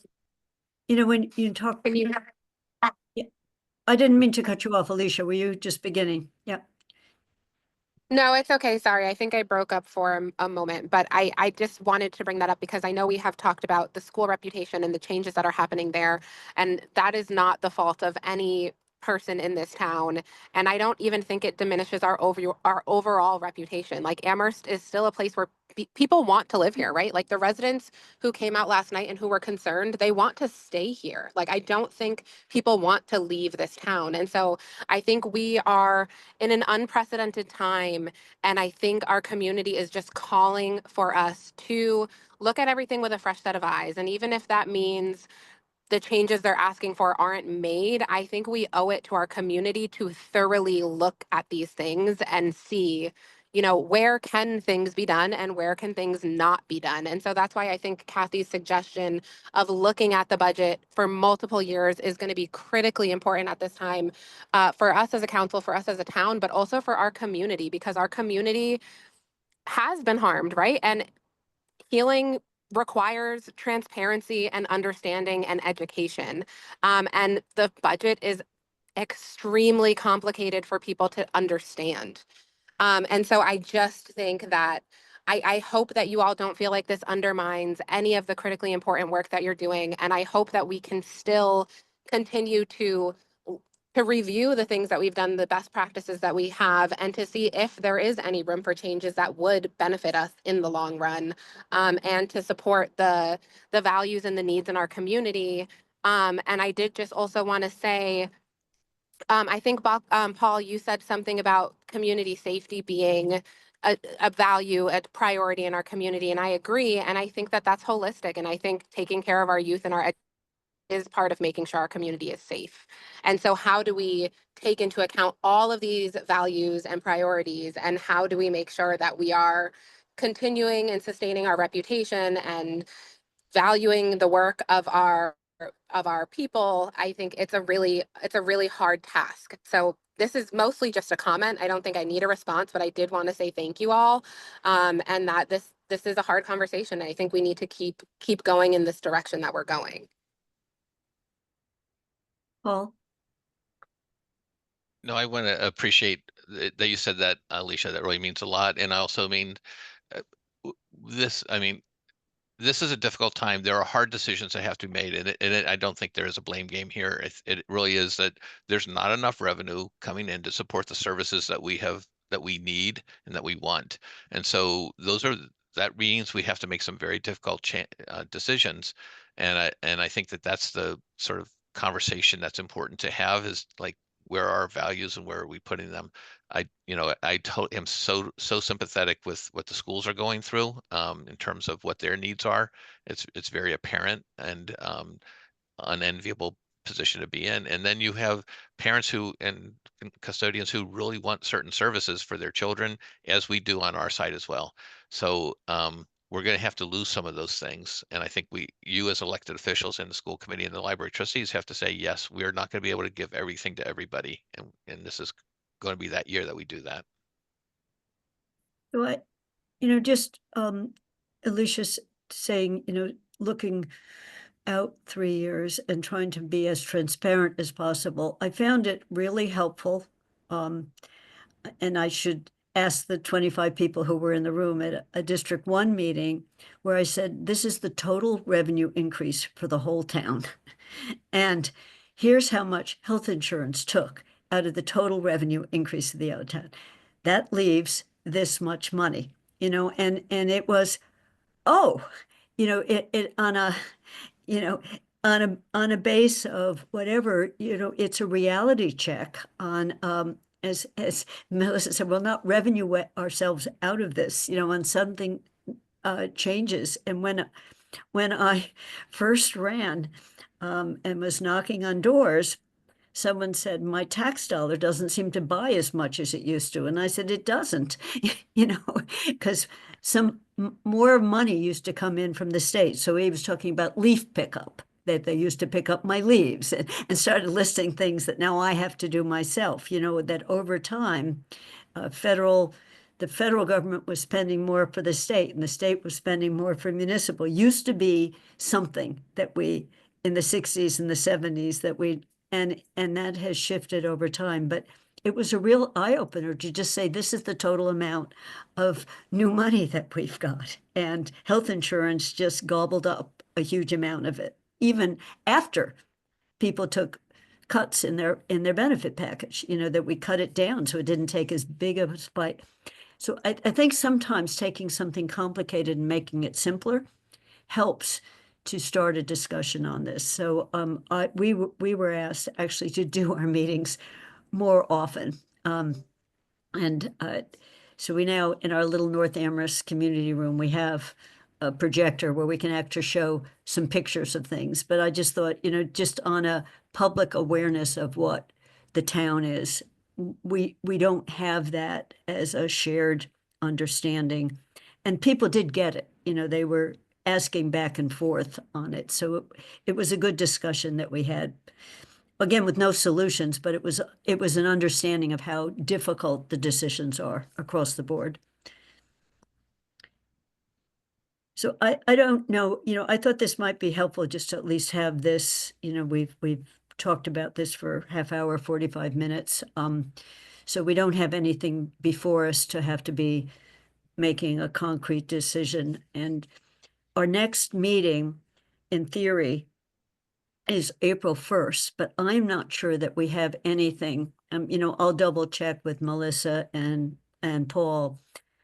When you talk, Can you I didn't mean to cut you off, Alicia. Were you just beginning? Yeah. No, it's okay. Sorry. I think I broke up for a moment, but I just wanted to bring that up because I know we have talked about the school reputation and the changes that are happening there. And that is not the fault of any person in this town. And I don't even think it diminishes our overall reputation. Like Amherst is still a place where people want to live here, right? Like the residents who came out last night and who were concerned, they want to stay here. Like I don't think people want to leave this town. And so I think we are in an unprecedented time. And I think our community is just calling for us to look at everything with a fresh set of eyes. And even if that means the changes they're asking for aren't made, I think we owe it to our community to thoroughly look at these things and see, you know, where can things be done and where can things not be done. And so that's why I think Kathy's suggestion of looking at the budget for multiple years is going to be critically important at this time, for us as a council, for us as a town, but also for our community, because our community has been harmed, right? And healing requires transparency and understanding and education. And the budget is extremely complicated for people to understand. And so I just think that I hope that you all don't feel like this undermines any of the critically important work that you're doing. And I hope that we can still continue to review the things that we've done, the best practices that we have, and to see if there is any room for changes that would benefit us in the long run, and to support the values and the needs in our community. And I did just also want to say, I think, Paul, you said something about community safety being a value, a priority in our community, and I agree. And I think that that's holistic. And I think taking care of our youth and our is part of making sure our community is safe. And so how do we take into account all of these values and priorities, and how do we make sure that we are continuing and sustaining our reputation and valuing the work of our people? I think it's a really hard task. So this is mostly just a comment. I don't think I need a response, but I did want to say thank you all, and that this is a hard conversation. I think we need to keep going in this direction that we're going. Paul? No, I want to appreciate that you said that, Alicia. That really means a lot. And I also mean, this is a difficult time. There are hard decisions that have to be made, and I don't think there is a blame game here. It really is that there's not enough revenue coming in to support the services that we need and that we want. And so that means we have to make some very difficult decisions. And I think that that's the sort of conversation that's important to have, is like, where are our values and where are we putting them? I am so sympathetic with what the schools are going through, in terms of what their needs are. It's very apparent and unenviable position to be in. And then you have parents and custodians who really want certain services for their children, as we do on our side as well. So we're going to have to lose some of those things. And I think you as elected officials in the school committee and the library trustees have to say, yes, we're not going to be able to give everything to everybody. And this is going to be that year that we do that. What, just Alicia's saying, looking out 3 years and trying to be as transparent as possible. I found it really helpful. And I should ask the 25 people who were in the room at a District 1 meeting, where I said, this is the total revenue increase for the whole town. And here's how much health insurance took out of the total revenue increase of the out of town. That leaves this much money, and it was, it on a, on a base of whatever, it's a reality check on, as Melissa said, we'll not revenue ourselves out of this, when something changes. And when I first ran and was knocking on doors, someone said, my tax dollar doesn't seem to buy as much as it used to. And I said, it doesn't, because some more money used to come in from the state. So he was talking about leaf pickup, that they used to pick up my leaves, and started listing things that now I have to do myself, that over time, the federal government was spending more for the state, and the state was spending more for municipal. Used to be something that we, in the 60s and the 70s, that we, and that has shifted over time. But it was a real eye-opener to just say, this is the total amount of new money that we've got. And health insurance just gobbled up a huge amount of it, even after people took cuts in their benefit package, that we cut it down so it didn't take as big of a spike. So I think sometimes taking something complicated and making it simpler helps to start a discussion on this. So we were asked actually to do our meetings more often. So we now, in our little North Amherst community room, we have a projector where we can actually show some pictures of things. But I just thought, you know, just on a public awareness of what the town is, we don't have that as a shared understanding. And people did get it, you know, they were asking back and forth on it. So it was a good discussion that we had. Again, with no solutions, but it was an understanding of how difficult the decisions are across the board. So I don't know, you know, I thought this might be helpful just to at least have this, you know, we've talked about this for half hour, 45 minutes. So we don't have anything before us to have to be making a concrete decision. And our next meeting, in theory, is April 1st, but I'm not sure that we have anything. You know, I'll double check with Melissa and Paul,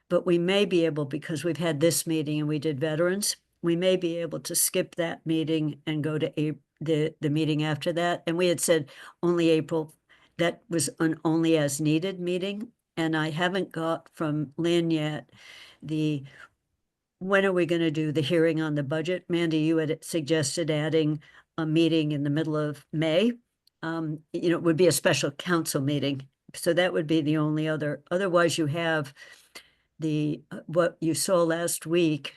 but we may be able, because we've had this meeting and we did veterans, we may be able to skip that meeting and go to the meeting after that. And we had said only April, that was an only as needed meeting. And I haven't got from Lynn yet when are we going to do the hearing on the budget? Mandy, you had suggested adding a meeting in the middle of May. You know, it would be a special council meeting. So that would be the only other, otherwise you have what you saw last week,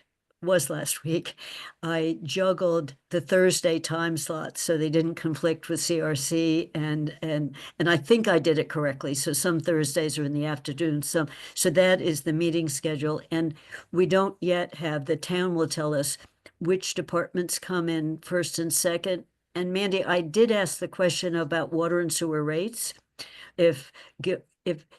I juggled the Thursday time slots so they didn't conflict with CRC, and I think I did it correctly. So some Thursdays are in the afternoon. So that is the meeting schedule, and we don't yet have, the town will tell us which departments come in first and second. And Mandy, I did ask the question about water and sewer rates. If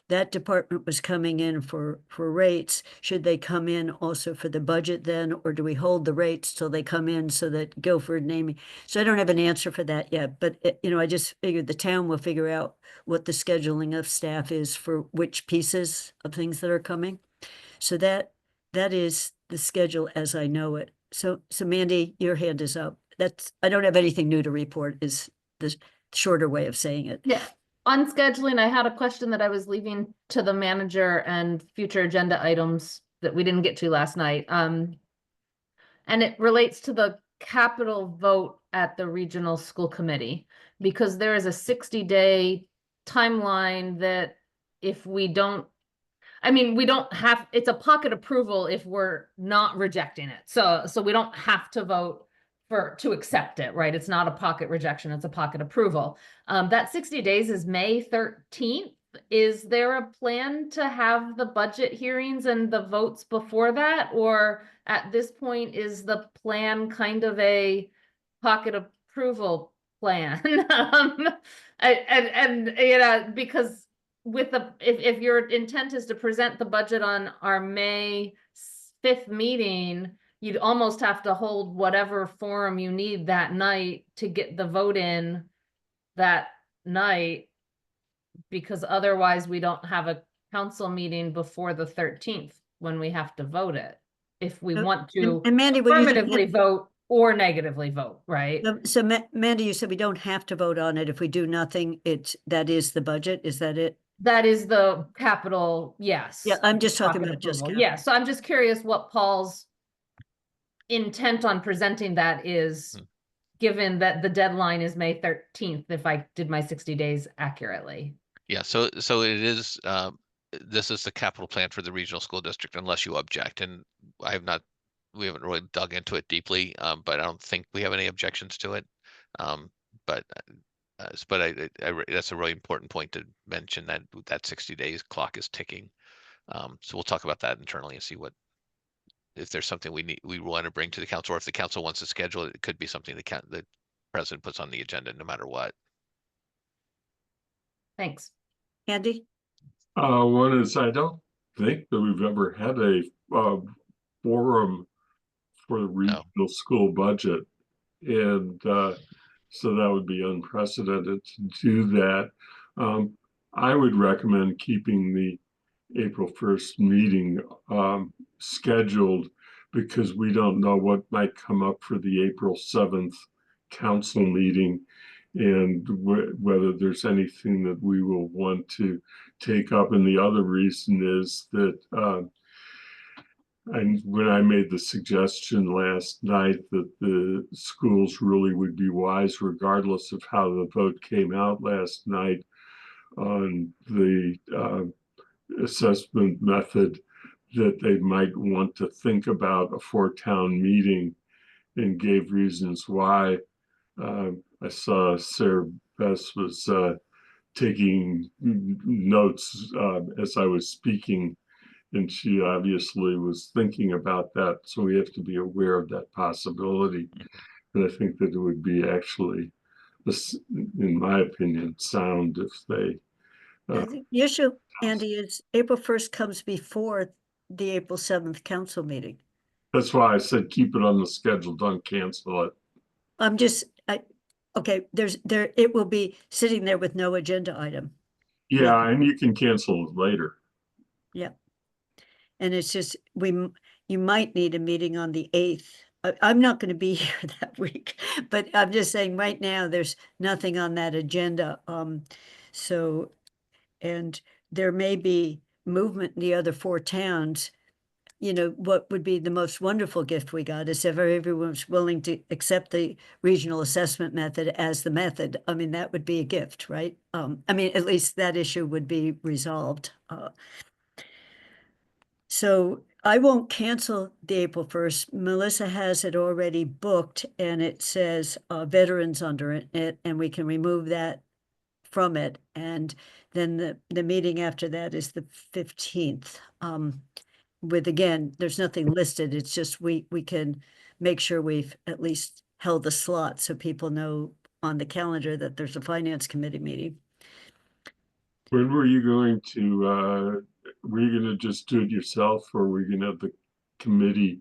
that department was coming in for rates, should they come in also for the budget then, or do we hold the rates till they come in so that Guilford naming? So I don't have an answer for that yet, but you know, I just figured the town will figure out what the scheduling of staff is for which pieces of things that are coming. So that is the schedule as I know it. So Mandy, your hand is up. I don't have anything new to report, is the shorter way of saying it. Yeah. On scheduling, I had a question that I was leaving to the manager and future agenda items that we didn't get to last night. And it relates to the capital vote at the regional school committee, because there is a 60-day timeline that if we don't, I mean, we don't have, it's a pocket approval if we're not rejecting it. So we don't have to vote to accept it, right? It's not a pocket rejection, it's a pocket approval. That 60 days is May 13th. Is there a plan to have the budget hearings and the votes before that? Or at this point, is the plan kind of a pocket approval plan? And you know, because with if your intent is to present the budget on our May 5th meeting, you'd almost have to hold whatever forum you need that night to get the vote in that night, because otherwise we don't have a council meeting before the 13th when we have to vote it. If we want to and Mandy, affirmatively vote or negatively vote, right? So Mandy, you said we don't have to vote on it. If we do nothing, that is the budget. Is that it? That is the capital, yes. Yeah, I'm just talking Pocket about just approval. capital. Yeah, so I'm just curious what Paul's intent on presenting that is, given that the deadline is May 13th, if I did my 60 days accurately. Yeah, so it is, this is the capital plan for the regional school district unless you object. And we haven't really dug into it deeply, but I don't think we have any objections to it. But that's a really important point to mention, that 60 days clock is ticking. So we'll talk about that internally and see if there's something we want to bring to the council, or if the council wants to schedule it, it could be something the president puts on the agenda no matter what. Thanks. Andy? One is, I don't think that we've ever had a forum for the regional school budget. And so that would be unprecedented to do that. I would recommend keeping the April 1st meeting scheduled, because we don't know what might come up for the April 7th council meeting, and whether there's anything that we will want to take up. And the other reason is that And when I made the suggestion last night that the schools really would be wise, regardless of how the vote came out last night on the assessment method, that they might want to think about a 4-town meeting, and gave reasons why. I saw Sarah Bess was taking notes as I was speaking, and she obviously was thinking about that. So we have to be aware of that possibility. And I think that it would be actually, in my opinion, sound if they. I think the issue, Andy, is April 1st comes before the April 7th council meeting. That's why I said keep it on the schedule, don't cancel it. I'm just, okay, it will be sitting there with no agenda item. Yeah, and you can cancel it later. Yeah. And it's just, you might need a meeting on the 8th. I'm not going to be here that week, but I'm just saying right now, there's nothing on that agenda. So, and there may be movement in the other 4 towns. You know, what would be the most wonderful gift we got is if everyone's willing to accept the regional assessment method as the method. I mean, that would be a gift, right? I mean, at least that issue would be resolved. So I won't cancel the April 1st. Melissa has it already booked and it says veterans under it, and we can remove that from it. And then the meeting after that is the 15th. With, again, there's nothing listed. It's just we can make sure we've at least held the slot so people know on the calendar that there's a finance committee meeting. When were you going to, were you going to just do it yourself, or were you going to have the committee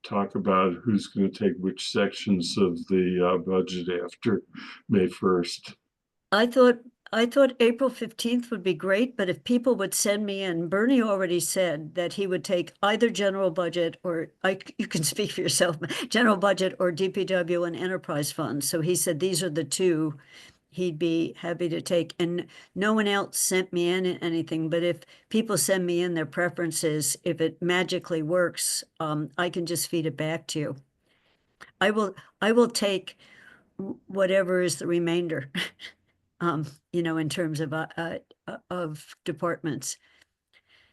talk about who's going to take which sections of the budget after May 1st? I thought April 15th would be great, but if people would send me in, Bernie already said that he would take either general budget or you can speak for yourself, general budget or DPW and enterprise funds. So he said these are the 2 he'd be happy to take. And no one else sent me in anything, but if people send me in their preferences, if it magically works, I can just feed it back to you. I will take whatever is the remainder. You know, in terms of departments.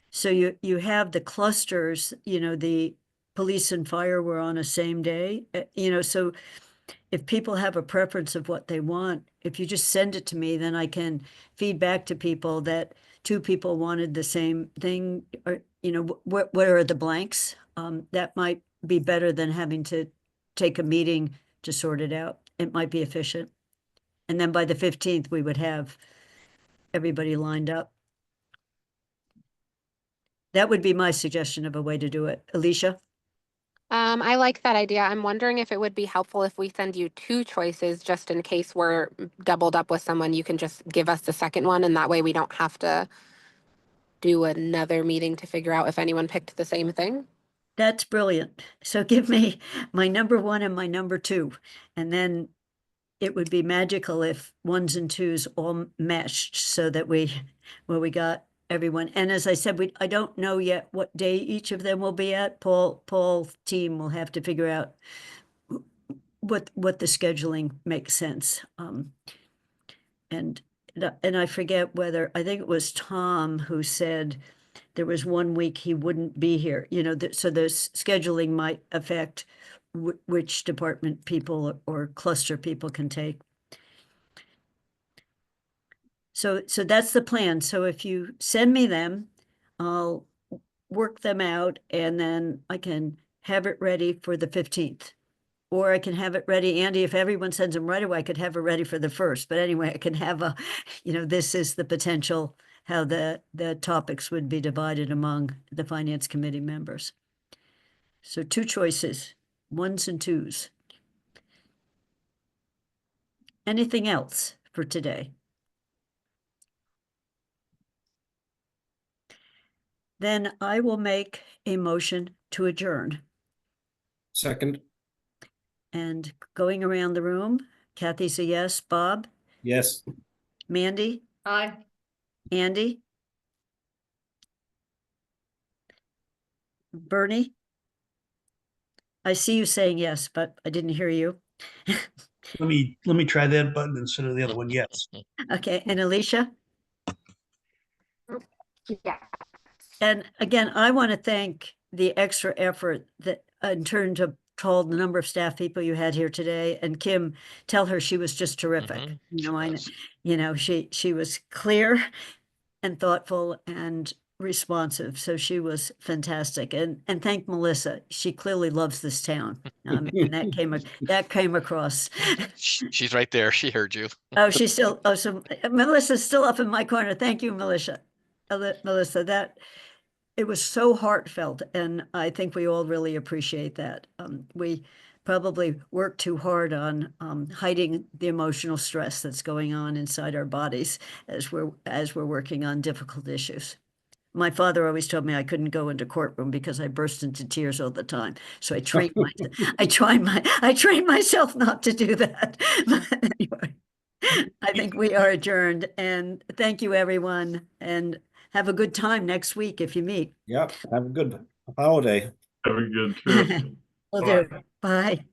So you have the clusters, you know, the police and fire were on a same day, you know, so if people have a preference of what they want, if you just send it to me, then I can feed back to people that 2 people wanted the same thing, or, you know, what are the blanks? That might be better than having to take a meeting to sort it out. It might be efficient. And then by the 15th, we would have everybody lined up. That would be my suggestion of a way to do it. Alicia? I like that idea. I'm wondering if it would be helpful if we send you 2 choices, just in case we're doubled up with someone. You can just give us the second one, and that way we don't have to do another meeting to figure out if anyone picked the same thing. That's brilliant. So give me my number 1 and my number 2, and then it would be magical if 1s and 2s all meshed so that we got everyone. And as I said, I don't know yet what day each of them will be at. Paul's team will have to figure out what the scheduling makes sense. And I forget whether, I think it was Tom who said there was 1 week he wouldn't be here, you know, so the scheduling might affect which department people or cluster people can take. So that's the plan. So if you send me them, I'll work them out and then I can have it ready for the 15th. Or I can have it ready, Andy, if everyone sends them right away, I could have it ready for the 1st. But anyway, I can have you know, this is the potential, how the topics would be divided among the finance committee members. So 2 choices, 1s and 2s. Anything else for today? Then I will make a motion to adjourn. Second. And going around the room, Kathy's a yes. Bob? Yes. Mandy? Aye. Andy? Bernie? I see you saying yes, but I didn't hear you. Let me try that button instead of the other one. Yes. Okay, and Alicia? Yeah. And again, I want to thank the extra effort that in terms of called the number of staff people you had here today. And Kim, tell her she was just terrific. Mhm, You she know, was. she was clear and thoughtful and responsive. So she was fantastic. And thank Melissa. She clearly loves this town. And that came across. She's right there. She heard you. Oh, she's still, oh, so Melissa's still up in my corner. Thank you, Melissa. Melissa, that it was so heartfelt, and I think we all really appreciate that. We probably work too hard on hiding the emotional stress that's going on inside our bodies as we're working on difficult issues. My father always told me I couldn't go into courtroom because I burst into tears all the time. So I trained myself not to do that. But anyway, I think we are adjourned, and thank you, everyone, and have a good time next week if you meet. Yep. Have a good holiday. Have a good trip. Will do. Bye.